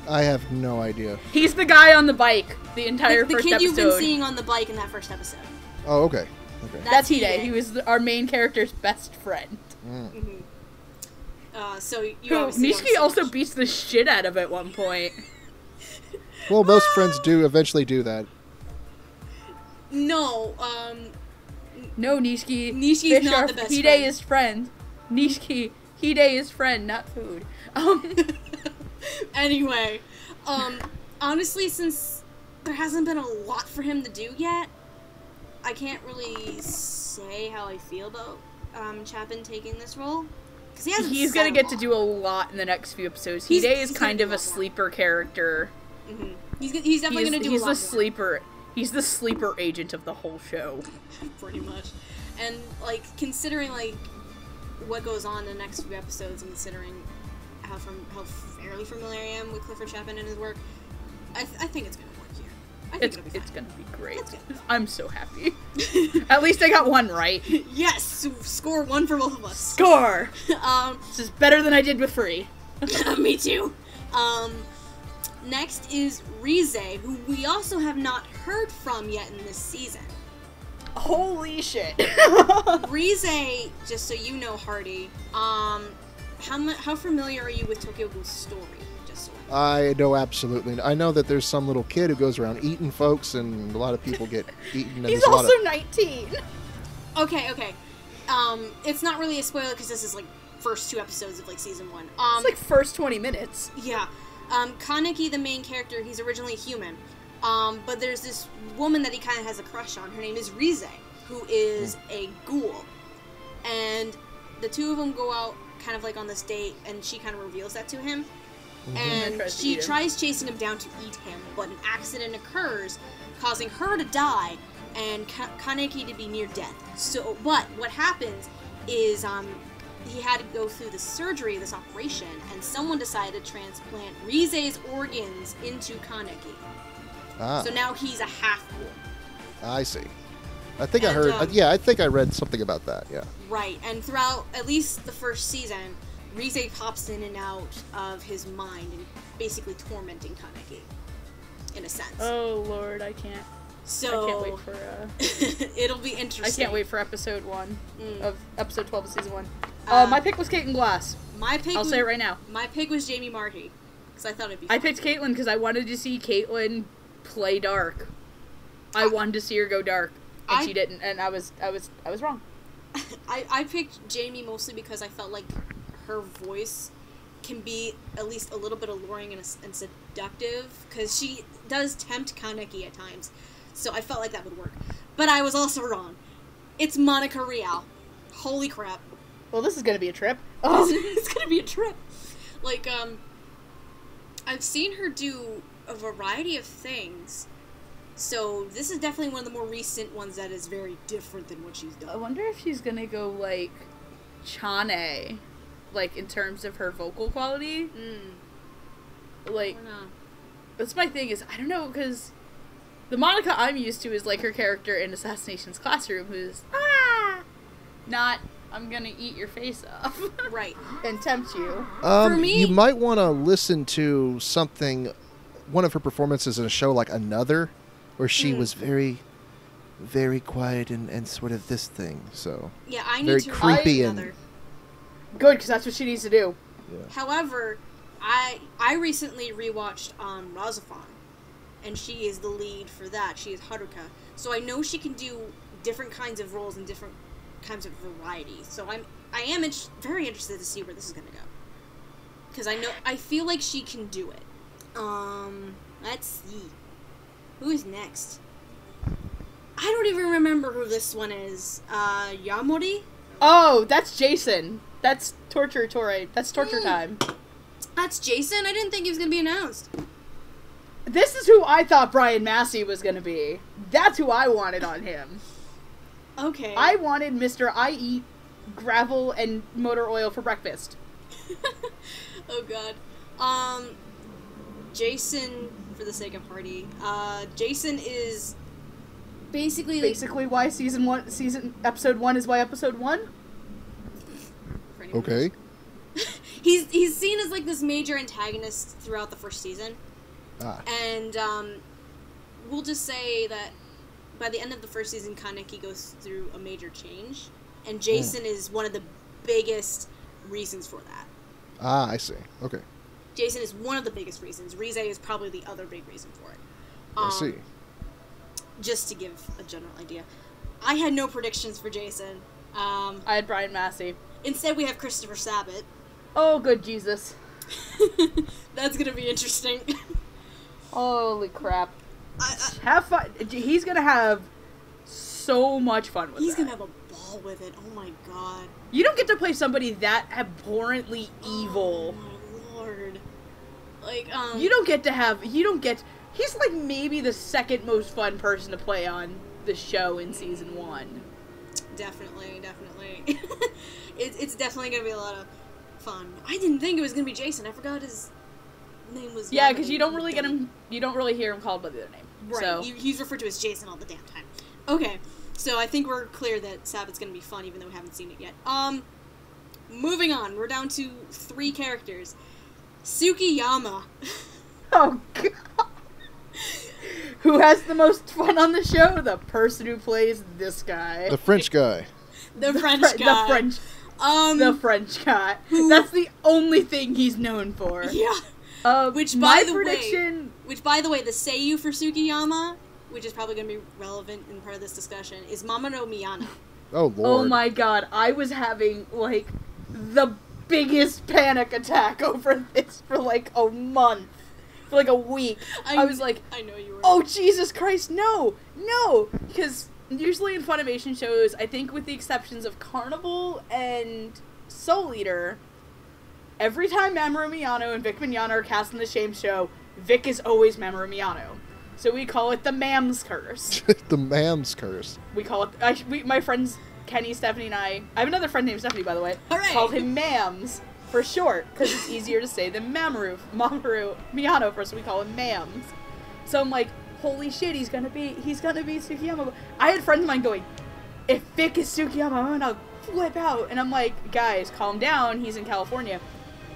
I have no idea. He's the guy on the bike the entire first episode. The kid you've been seeing on the bike in that first episode. Oh, okay. That's Hide. He was our main character's best friend. Mm. So you Nishiki also beats the shit out of at one point. Well, most friends do eventually do that. No, No, Nishiki. Nishiki's not the best Hide friend. is friend. Nishiki. Hide is friend, not food. Anyway, honestly, since there hasn't been a lot for him to do yet, I can't really say how I feel about Chapin taking this role. He's gonna get to do a lot in the next few episodes. Hide is kind of a sleeper character. Mm-hmm. He's definitely gonna do a lot more. He's the sleeper agent of the whole show. Pretty much. And, like, considering, like, what goes on in the next few episodes, and considering how fairly familiar I am with Clifford Chapman and his work, I think it's gonna work here. I think It's gonna be great. It's good. I'm so happy. At least I got one right. Yes, score 1 for both of us. Score. This is better than I did with Free. Me too. Next is Rize, who we also have not heard from yet in this season. Holy shit. Rize, just so you know, Hardy, how familiar are you with Tokyo Ghoul's story? Just so I know absolutely. I know that there's some little kid who goes around eating folks, and a lot of people get eaten. And He's there's a lot also of... 19. Okay. It's not really a spoiler because this is like first 2 episodes of like season 1. It's like first 20 minutes. Yeah. Kaneki, the main character, he's originally human. But there's this woman that he kind of has a crush on. Her name is Rize, who is a ghoul. And the two of them go out kind of like on this date, and she kind of reveals that to him. And she tries chasing him down to eat him, but an accident occurs, causing her to die and Kaneki to be near death. So, but what happens is, he had to go through this surgery, this operation, and someone decided to transplant Rize's organs into Kaneki. So now he's a half-ghoul. I see. I think I heard... I think I read something about that, yeah. Right, and throughout at least the first season, Rize pops in and out of his mind and basically tormenting Kaneki, in a sense. Oh, Lord, I can't. So... I can't wait for... it'll be interesting. I can't wait for episode 1 of episode 12 of season 1. My pick was Caitlin Glass. I'll say it right now. My pick was Jamie Marty, because I thought it'd be fun. I picked Caitlin because I wanted to see Caitlin play dark. I wanted to see her go dark, and she didn't, and I was wrong. I picked Jamie mostly because I felt like her voice can be at least a little bit alluring and seductive, because she does tempt Kaneki at times, so I felt like that would work. But I was also wrong. It's Monica Rial. Holy crap. Well, this is gonna be a trip. It's gonna be a trip. Like, I've seen her do a variety of things, so this is definitely one of the more recent ones that is very different than what she's done. I wonder if she's gonna go, like, Chane, like, in terms of her vocal quality. Like, that's my thing, is, I don't know, because the Monica I'm used to is, like, her character in Assassination's Classroom, who's, not... I'm gonna eat your face off. Right. And tempt you. For me... You might want to listen to something, one of her performances in a show like Another, where she was very, very quiet and sort of this thing, so... Yeah, I need very to creepy write and... Another. Good, because that's what she needs to do. Yeah. However, I recently rewatched Razafon, and she is the lead for that. She is Haruka. So I know she can do different kinds of roles and different kinds of variety. So I am very interested to see where this is gonna go, because I feel like she can do it. Let's see, who is next. I don't even remember who this one is. Yamori. Oh, that's Jason. That's torture time. That's Jason. I didn't think he was gonna be announced. This is who I thought Brian Massey was gonna be. That's who I wanted on him. Okay. I wanted Mr. I eat gravel and motor oil for breakfast. Oh god. Jason, for the sake of Hardy, Jason is basically why episode 1 is why episode 1? Okay. He's seen as like this major antagonist throughout the first season. And we'll just say that by the end of the first season, Kaneki goes through a major change, and Jason is one of the biggest reasons for that. I see. Okay. Jason is one of the biggest reasons. Rize is probably the other big reason for it. I see. Just to give a general idea. I had no predictions for Jason. I had Brian Massey. Instead, we have Christopher Sabat. Oh, good Jesus. That's gonna be interesting. Holy crap. Have fun. He's gonna have so much fun with it. He's gonna have a ball with it. Oh my god. You don't get to play somebody that abhorrently evil. Oh my lord. Like, he's like maybe the second most fun person to play on the show in season 1. Definitely. It's definitely gonna be a lot of fun. I didn't think it was gonna be Jason. I forgot his name was. Yeah, because you don't really get him. You don't really hear him called by the other name. Right. So. He's referred to as Jason all the damn time. Okay. So I think we're clear that Sabbath's gonna be fun, even though we haven't seen it yet. Moving on. We're down to 3 characters. Tsukiyama. Oh God. Who has the most fun on the show? The person who plays this guy. The French guy. The French guy. The French guy. That's the only thing he's known for. Yeah. Which, by by the way, the seiyuu for Tsukiyama, which is probably going to be relevant in part of this discussion, is Mamoru Miyano. Oh, Lord. Oh my God. I was having, like, the biggest panic attack over this for, like, a month. For, like, a week. I was like, I know you were. Oh, Jesus Christ, no! No! Because usually in Funimation shows, I think with the exceptions of Carnival and Soul Eater, every time Mamoru Miyano and Vic Mignogna are cast in the same show, Vic is always Mamoru Miyano. So we call it the Mam's Curse. The Mam's Curse. We call it... my friends, Kenny, Stephanie, and I have another friend named Stephanie, by the way. Hooray! Called him Mams for short, because it's easier to say than Mamoru Miyano first, so we call him Mams. So I'm like, holy shit, he's gonna be Tsukiyama. I had friends of mine going, if Vic is Tsukiyama, I'm gonna flip out. And I'm like, guys, calm down, he's in California.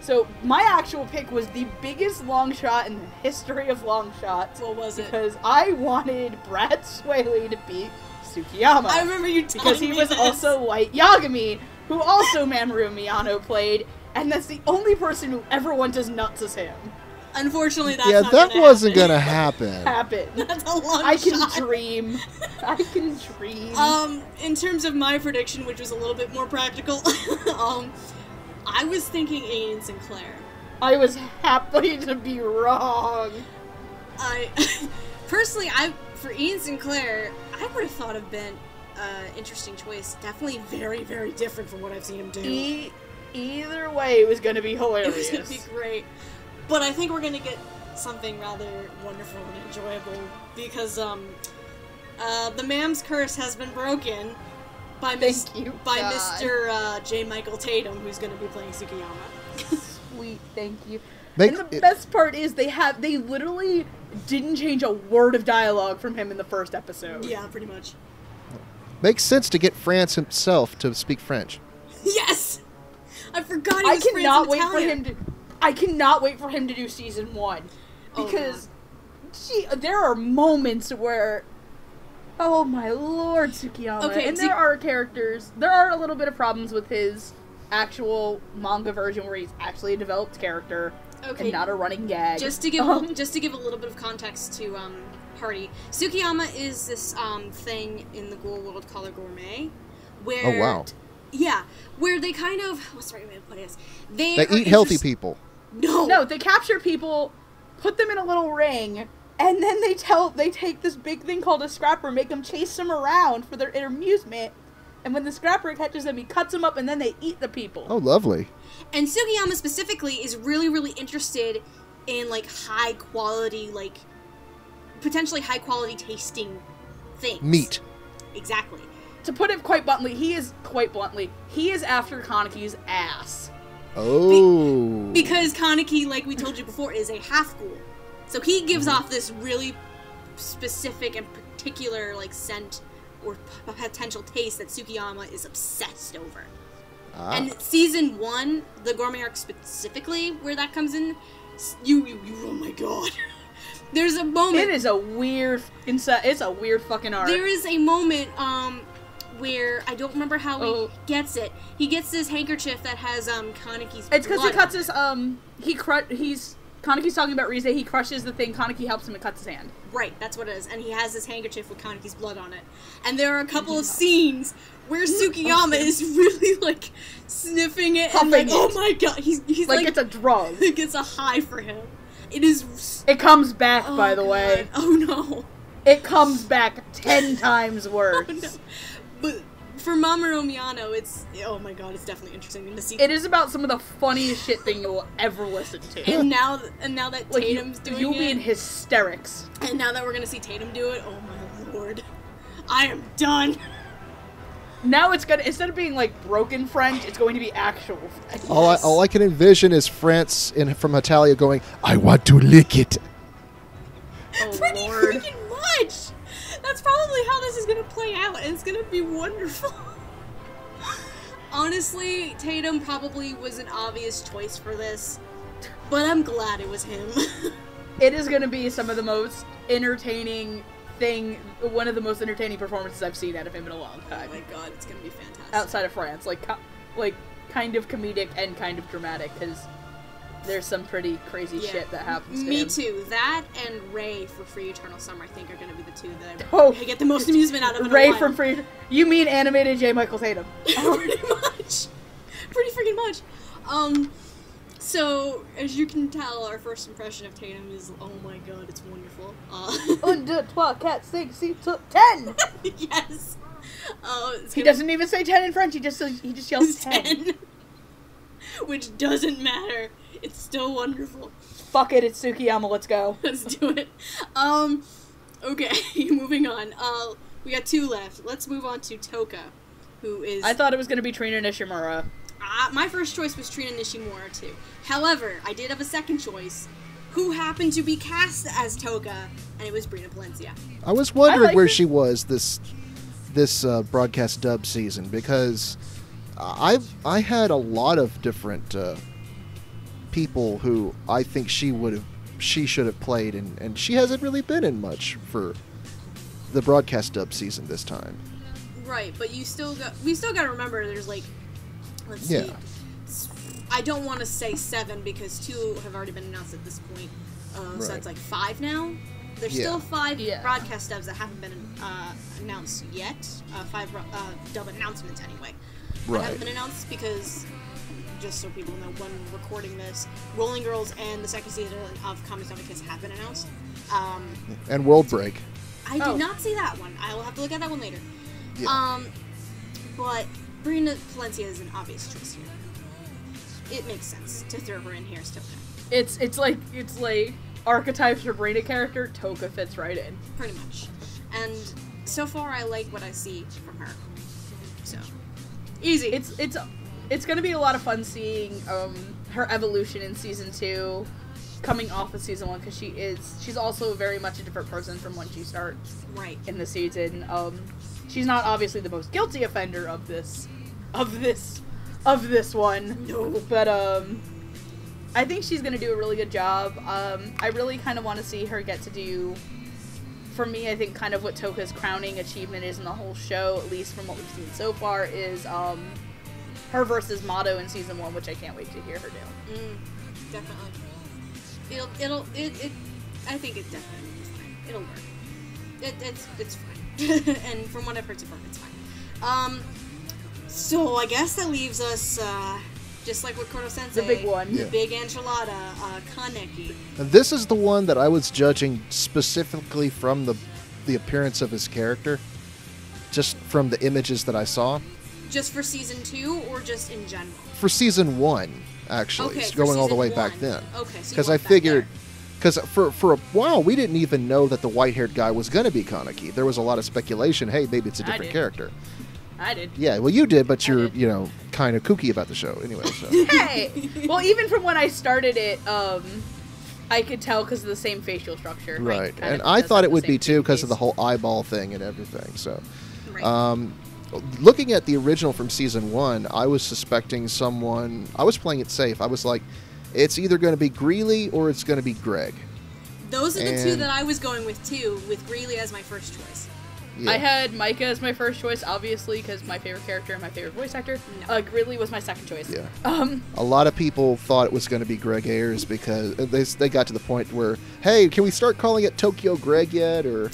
So my actual pick was the biggest long shot in the history of long shots. What was it? Because I wanted Brad Swaley to be Tsukiyama. I remember you telling because he me was this. also Light Yagami, who also Mamoru Miyano played, and that's the only person who ever went as nuts as him. Unfortunately, that's yeah, not that gonna wasn't happen. gonna happen. That's a long I can shot. dream. I can dream. In terms of my prediction, which was a little bit more practical, I was thinking Ian Sinclair. I was happy to be wrong. Personally, for Ian Sinclair, I would have thought of been an interesting choice. Definitely very, very different from what I've seen him do. Either way, it was going to be hilarious. It was going to be great. But I think we're going to get something rather wonderful and enjoyable because the Mam's Curse has been broken by Mr. J. Michael Tatum, who's going to be playing Tsukiyama. Sweet, thank you. And the best part is they literally didn't change a word of dialogue from him in the first episode. Yeah, pretty much. Makes sense to get France himself to speak French. Yes! I forgot he was Italian. I cannot wait for him to do season 1. Because there are moments where, oh my lord, Tsukiyama. Okay, and there are a little bit of problems with his actual manga version where he's actually a developed character and not a running gag. Just to give a little bit of context to Party, Tsukiyama is this thing in the Ghoul world called a gourmet, where oh wow, yeah, where they kind of what's the right way to put it? They eat healthy people. No, they capture people, put them in a little ring, and then they take this big thing called a scrapper, make them chase them around for their amusement, and when the scrapper catches them, he cuts them up, and then they eat the people. Oh, lovely. And Tsukiyama specifically is really, really interested in, like, high quality, like, potentially high quality tasting things. Meat. Exactly. To put it quite bluntly, he is after Kaneki's ass. Oh. Because Kaneki, like we told you before, is a half ghoul. So he gives off this really specific and particular, like, scent or potential taste that Tsukiyama is obsessed over. Ah. And season 1, the gourmet arc specifically, where that comes in, you oh my god. There's a moment. It's a weird fucking arc. There is a moment, where I don't remember how he gets it. He gets this handkerchief that has Kaneki's blood. It's because he cuts his Kaneki's talking about Rize. He crushes the thing. Kaneki helps him and cuts his hand. Right, that's what it is. And he has this handkerchief with Kaneki's blood on it. And there are a couple of scenes where Tsukiyama is really like sniffing it and like, oh my god, he's like it's a drug. Like it's a high for him. It is. It comes back, by the way. Oh no. It comes back 10 times worse. Oh, no. But for Mamoru Miyano, it's, oh my god, it's definitely interesting to see. It is about some of the funniest shit thing you'll ever listen to. And now that like, Tatum's doing it, you'll be in hysterics. And now that we're gonna see Tatum do it, oh my lord, I am done. Now it's gonna, instead of being like broken French, it's going to be actual French. All I can envision is France from Italia going, "I want to lick it." Oh, Pretty Lord. freaking much. That's probably how this is gonna play out, and it's gonna be wonderful. Honestly, Tatum probably was an obvious choice for this, but I'm glad it was him. It is going to be some of the most entertaining one of the most entertaining performances I've seen out of him in a long Oh time. my god, it's gonna be fantastic. Outside of France, like kind of comedic and kind of dramatic, because there's some pretty crazy shit that happens to Me him. too. That and Ray for Free Eternal Summer, I think, are gonna be the two that I Oh, get the most amusement out of. In a Ray while. from Free. You mean animated J. Michael Tatum? Pretty much. Pretty freaking much. So, as you can tell, our first impression of Tatum is, oh my god, it's wonderful. 1, 2, 3, 4, 5, 6, 7, 10! Yes! He doesn't even say 10 in French, he just yells 10. 10. Which doesn't matter. It's still wonderful. Fuck it, it's Tsukiyama, let's go. Let's do it. Okay, moving on. We got 2 left. Let's move on to Touka, who is... I thought it was gonna be Trina Nishimura. My first choice was Trina Nishimura, too. However, I did have a second choice, who happened to be cast as Touka, and it was Brina Palencia. I was wondering where her. she was this broadcast dub season, because I had a lot of different people who I think she should have played, and she hasn't really been in much for the broadcast dub season this time. Right, but we still got to remember there's like, let's see. I don't want to say 7 because 2 have already been announced at this point. So that's like 5 now. There's still 5 broadcast dubs that haven't been announced yet. 5 dub announcements anyway. That haven't been announced because, just so people know, when recording this, Rolling Girls and the second season of Comic Kiss have been announced. And World Break. I did not see that one. I will have to look at that one later. Yeah. But Brina Palencia is an obvious choice here. It makes sense to throw her in here as Touka. It's like archetypes for Brina character. Touka fits right in. Pretty much. And so far, I like what I see from her. So easy. It's gonna be a lot of fun seeing her evolution in season 2, coming off of season 1, because she's also very much a different person from when she starts in the season. She's not obviously the most guilty offender of this one. No. But I think she's gonna do a really good job. I really kind of want to see her get to do, for me, I think kind of what Touka's crowning achievement is in the whole show, at least from what we've seen so far, is her versus Mado in season 1, which I can't wait to hear her do. Definitely. I think it definitely will be fine. It'll work. It's fine. And from what I've heard so far, it's fine. So I guess that leaves us, just like with Kono Sensei, The big one. the big enchilada, Kaneki. And this is the one that I was judging specifically from the appearance of his character, just from the images that I saw. Just for season 2 or just in general? For season 1, actually, Okay, going all the way season back 1. then. Okay, so Because I went back figured, there. because for a while we didn't even know that the white-haired guy was going to be Kaneki. There was a lot of speculation. Hey, maybe it's a different did. character. I did. Yeah, well, you did, but you're did. kind of kooky about the show anyway. So. Hey! Well, even from when I started it, I could tell because of the same facial structure. Right, Kind and of I does thought have it the would be same too because face. of the whole eyeball thing and everything. So, Right. looking at the original from season 1, I was suspecting someone. I was playing it safe. I was like, it's either going to be Greeley or it's going to be Greg. Those are the 2 and- that I was going with, too, with Greeley as my first choice. Yeah. I had Micah as my first choice, obviously, because my favorite character and my favorite voice actor. No. Greeley was my second choice. Yeah. A lot of people thought it was going to be Greg Ayers because they got to the point where, hey, can we start calling it Tokyo Greg yet, or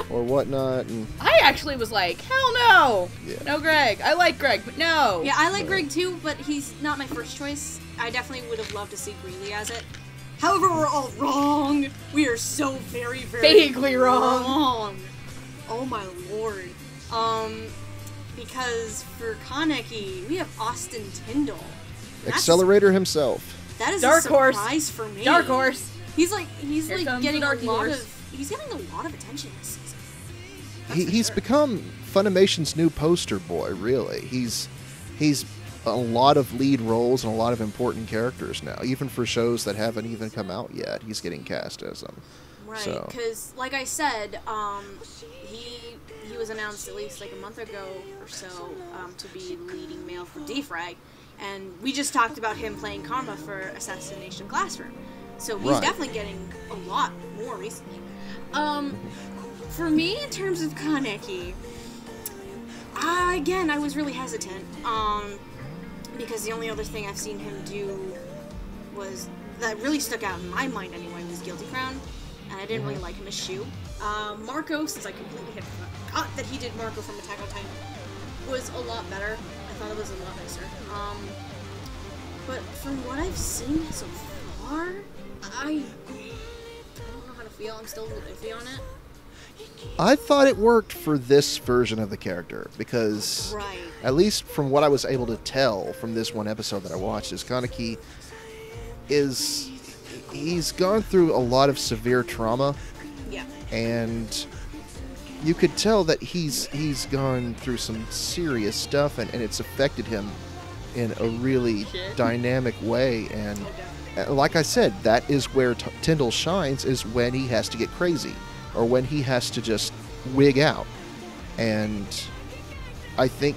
whatnot? And I actually was like, hell no! Yeah. No Greg. I like Greg, but no! Yeah, I like Greg, too, but he's not my first choice. I definitely would have loved to see Greeley as it. However, we're all wrong. We are so very, very Vaguely wrong. Oh my lord. Because for Kaneki, we have Austin Tyndall. That's- Accelerator himself. That is Dark a horse. surprise for me. Dark horse. He's like Here comes getting the a darky lot horse. of he's getting a lot of attention this season. He's become Funimation's new poster boy, really. He's a lot of lead roles and a lot of important characters now. Even for shows that haven't even come out yet, he's getting cast as them. Right, because, like I said, he was announced at least like a month ago or so to be leading male for Defrag, and we just talked about him playing Karma for Assassination Classroom. So he's definitely getting a lot more recently. For me, in terms of Kaneki, again, I was really hesitant. Because the only other thing I've seen him do that really stuck out in my mind anyway, was Guilty Crown, and I didn't really like him as Shu. Marco, since I completely had forgot that he did Marco from Attack on Titan, was a lot better. I thought it was a lot nicer. But from what I've seen so far, I don't know how to feel. I'm still iffy on it. I thought it worked for this version of the character because, at least from what I was able to tell from this one episode that I watched, is Kaneki he's gone through a lot of severe trauma. Yeah. And you could tell that he's gone through some serious stuff, and it's affected him in a really dynamic way. And like I said, that is where Tyndall shines, is when he has to get crazy. Or when he has to just wig out. And I think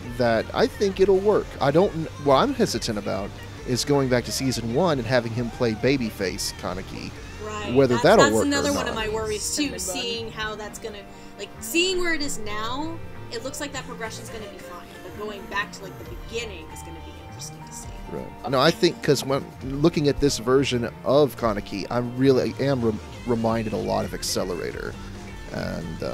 it'll work. What I'm hesitant about is going back to season 1 and having him play babyface Kaneki. Right. Whether that'll work or not. That's another one of my worries too, seeing how that's gonna, seeing where it is now, it looks like that progression's gonna be fine. But going back to the beginning is gonna be interesting to see. Right. No, I think because when looking at this version of Kaneki, I really am reminded a lot of Accelerator, and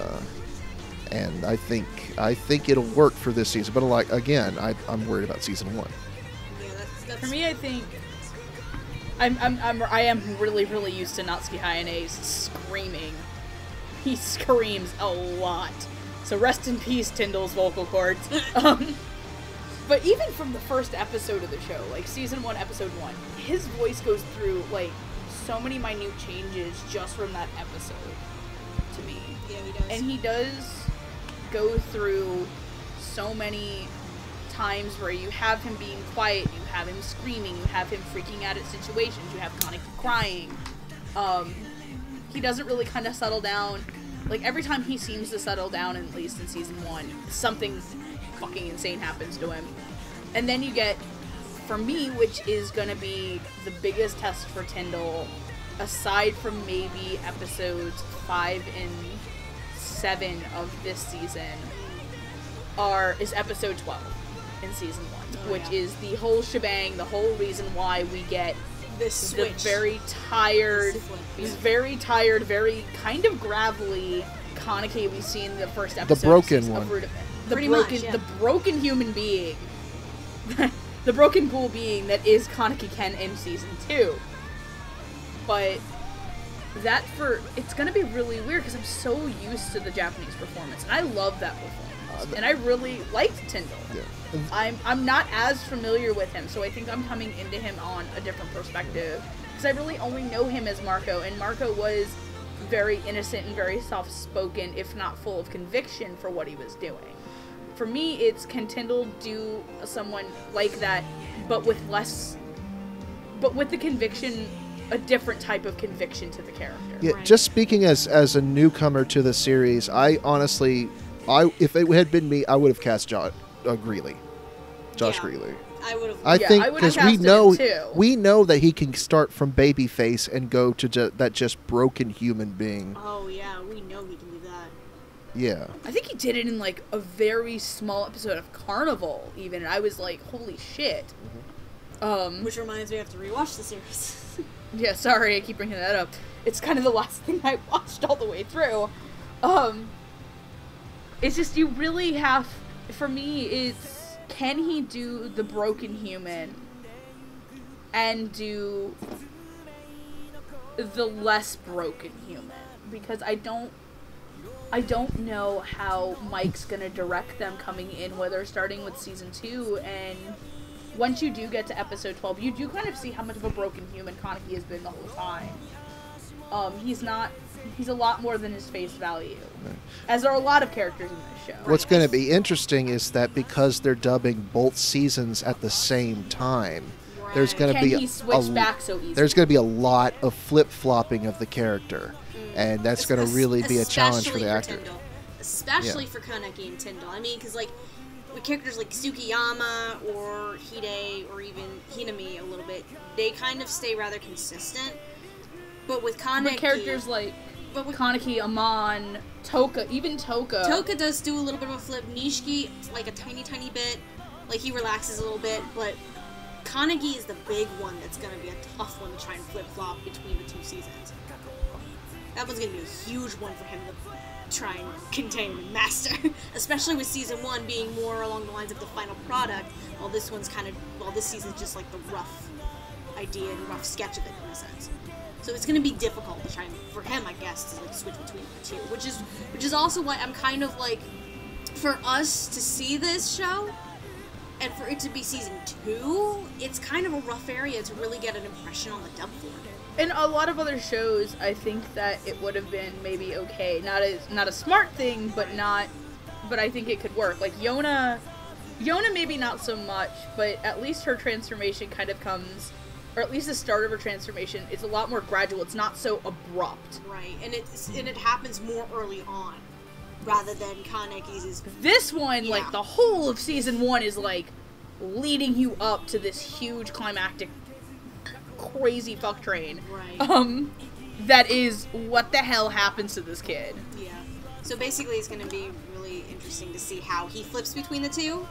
I think it'll work for this season. But I'm worried about season 1. Yeah, that's for me. I think I am really used to Natsuki Hayane's screaming. He screams a lot. So rest in peace, Tyndall's vocal cords. But even from the first episode of the show, season 1, episode 1, his voice goes through, so many minute changes just from that episode, to me. Yeah, he does. And he does go through so many times where you have him being quiet, you have him screaming, you have him freaking out at situations, you have Kaneki crying. He doesn't really kind of settle down. Every time he seems to settle down, at least in season 1, something fucking insane happens to him. And then you get, for me, which is gonna be the biggest test for Tyndall, aside from maybe episodes 5 and 7 of this season, is episode 12 in season 1, which is the whole shebang, the whole reason why we get this the very tired, very kind of gravelly Kaneki we see in the first episode. The broken one. The broken human being. The broken ghoul being that is Kaneki Ken in season 2. But it's gonna be really weird because I'm so used to the Japanese performance, and I love that performance, and I really liked Tyndall. Yeah. I'm not as familiar with him, so I think I'm coming into him on a different perspective because I really only know him as Marco, and Marco was very innocent and very soft-spoken, if not full of conviction for what he was doing. For me, it's, can Tyndall do someone like that, but with the conviction, a different type of conviction to the character. Yeah, right. Just speaking as a newcomer to the series, I honestly, if it had been me, I would have cast Josh Greeley. I would have. I think because we know that he can start from babyface and go to that just broken human being. Oh yeah, we know he can do that. Yeah. I think he did it in a very small episode of Carnival, even, and I was like, holy shit. Mm-hmm. Which reminds me, I have to rewatch the series. Yeah, sorry, I keep bringing that up. It's kind of the last thing I watched all the way through. It's just, you really have, for me, it's, can he do the broken human and do the less broken human? Because I don't know how Mike's gonna direct them coming in, whether starting with season 2, and once you do get to episode 12, you do kind of see how much of a broken human Kaneki has been the whole time. He's not he's a lot more than his face value. As are a lot of characters in this show. What's going to be interesting is that because they're dubbing both seasons at the same time, there's going to Can be he switch back so easily? there's going to be a lot of flip-flopping of the character, and that's going to really be a challenge for the actor. Especially for Kaneki and Tyndall. I mean, because, like, with characters like Tsukiyama or Hide or even Hinami a little bit, they kind of stay rather consistent. But with Kaneki... But characters like Kaneki, Amon, Touka, even Touka... Touka does do a little bit of a flip. Nishiki, like, a tiny, tiny bit. Like, he relaxes a little bit, but Kaneki is the big one that's going to be a tough one to try and flip-flop between the two seasons. That one's going to be a huge one for him to try and contain and master. Especially with season 1 being more along the lines of the final product, while this one's kind of, well, this season's just like the rough idea and rough sketch of it in a sense. So it's going to be difficult to try and, for him, I guess, to like switch between the two, which is also why I'm kind of like, for us to see this show, and for it to be season 2, it's kind of a rough area to really get an impression on the dub floor. In a lot of other shows, I think that it would have been maybe okay. Not a smart thing, but I think it could work. Like Yona maybe not so much, but at least her transformation kind of comes, or at least the start of her transformation, it's a lot more gradual. It's not so abrupt. Right, and it happens more early on, rather than Kaneki's is... This one, like, the whole of season 1 is, like, leading you up to this huge climactic crazy fuck train. Right. That is what the hell happens to this kid. Yeah. So basically it's going to be really interesting to see how he flips between the two,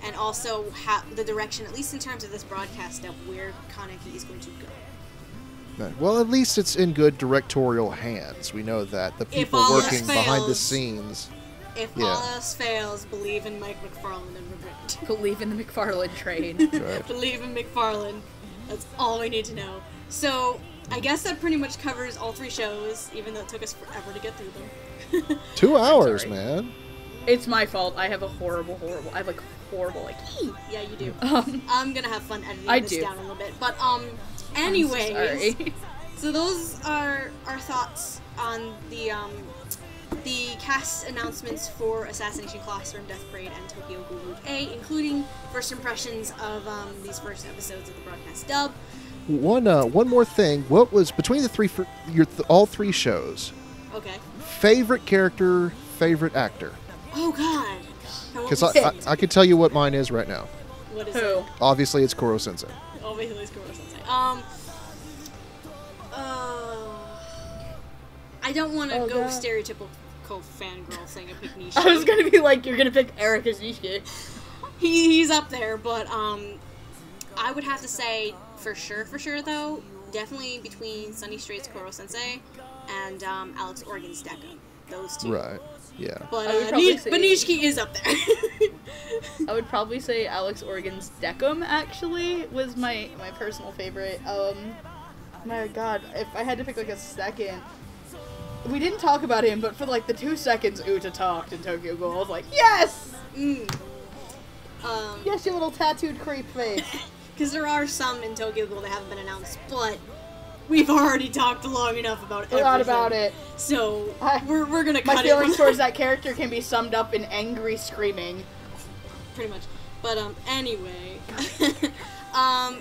and also how the direction, at least in terms of this broadcast, of where Kaneki is going to go. Right. Well, at least it's in good directorial hands. We know that. The people working behind the scenes. If all else fails, believe in Mike McFarlane and Ribbit. Believe in the McFarlane train. Right. Believe in McFarlane. That's all we need to know. So, I guess that pretty much covers all 3 shows, even though it took us forever to get through them. 2 hours, man. It's my fault. I have a horrible, I have, like, horrible, like, yeah, you do. I'm gonna have fun editing this down a little bit. But, anyways. So those are our thoughts on the cast announcements for Assassination Classroom, Death Parade, and Tokyo Ghoul Root A, including first impressions of these first episodes of the broadcast dub. One more thing. What was between the 3 for all 3 shows? Okay. Favorite character, favorite actor. Oh God. Because I can tell you what mine is right now. What is it? Obviously, it's Koro Sensei. Obviously, it's Koro Sensei. I don't want to go stereotypical fangirl saying I pick Nishiki. I was gonna be like, you're gonna pick Eric as Nishiki. He's up there, but I would have to say for sure though, definitely between Sunny Straight's Koro Sensei and Alex Organ's Deco. Those 2. Right. Yeah. But Nishiki is up there. I would probably say Alex Organ's Decum actually was my personal favorite. My God, if I had to pick like a second. We didn't talk about him, but for like the 2 seconds Uta talked in Tokyo Ghoul, I was like, yes! Yes, you little tattooed creep face. Because there are some in Tokyo Ghoul that haven't been announced, but we've already talked long enough about everything. A lot about it. So, we're gonna cut it. My feelings towards that character can be summed up in angry screaming. Pretty much. But, anyway.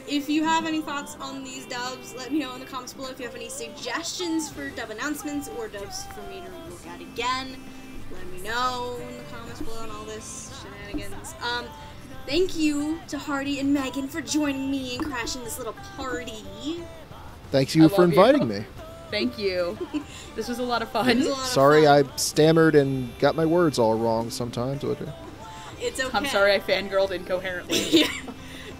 If you have any thoughts on these dubs, let me know in the comments below. If you have any suggestions for dub announcements or dubs for me to look at again, let me know in the comments below and all this shenanigans. Thank you to Hardy and Megan for joining me and crashing this little party. Thanks you for inviting me. Thank you. This was a lot of fun. Sorry I stammered and got my words all wrong sometimes. It's okay. I'm sorry I fangirled incoherently. Yeah.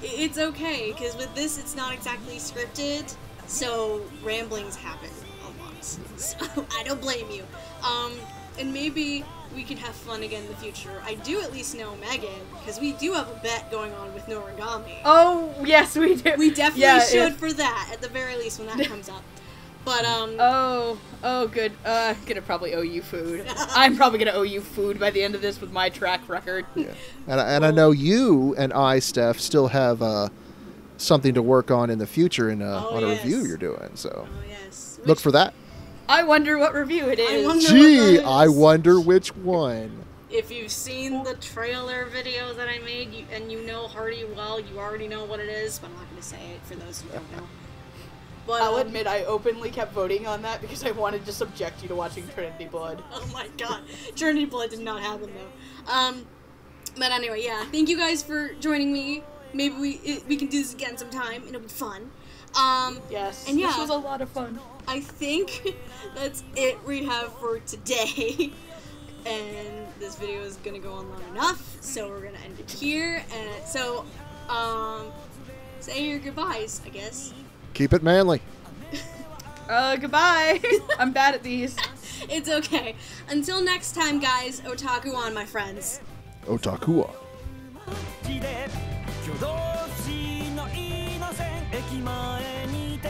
It's okay, because with this, it's not exactly scripted, so ramblings happen a lot. So I don't blame you. And maybe we can have fun again in the future. I do at least know Megan, because we do have a bet going on with Noragami. Oh, yes, we do. We definitely should for that, at the very least, when that comes up. But, Oh, good. I'm gonna probably owe you food. I'm probably gonna owe you food by the end of this with my track record. Yeah. And I know you and I, Steph, still have something to work on in the future on a review you're doing. So yes. look for that. I wonder what review it is. wonder- Gee, I wonder which one. If you've seen the trailer video that I made, and you know Hardy well, you already know what it is, but I'm not going to say it for those who don't know. But, I'll admit I openly kept voting on that because I wanted to subject you to watching Trinity Blood. Oh my god. Trinity Blood did not happen, though. But anyway, yeah. Thank you guys for joining me. Maybe we can do this again sometime, and it'll be fun. Yes, and yeah, this was a lot of fun. I think that's it we have for today. And this video is gonna go on long enough, so we're gonna end it here. And so, say your goodbyes, I guess. Keep it manly. Goodbye. I'm bad at these. It's okay. Until next time, guys, otaku on, my friends. Otaku. 挙動不審のイノセン駅前にて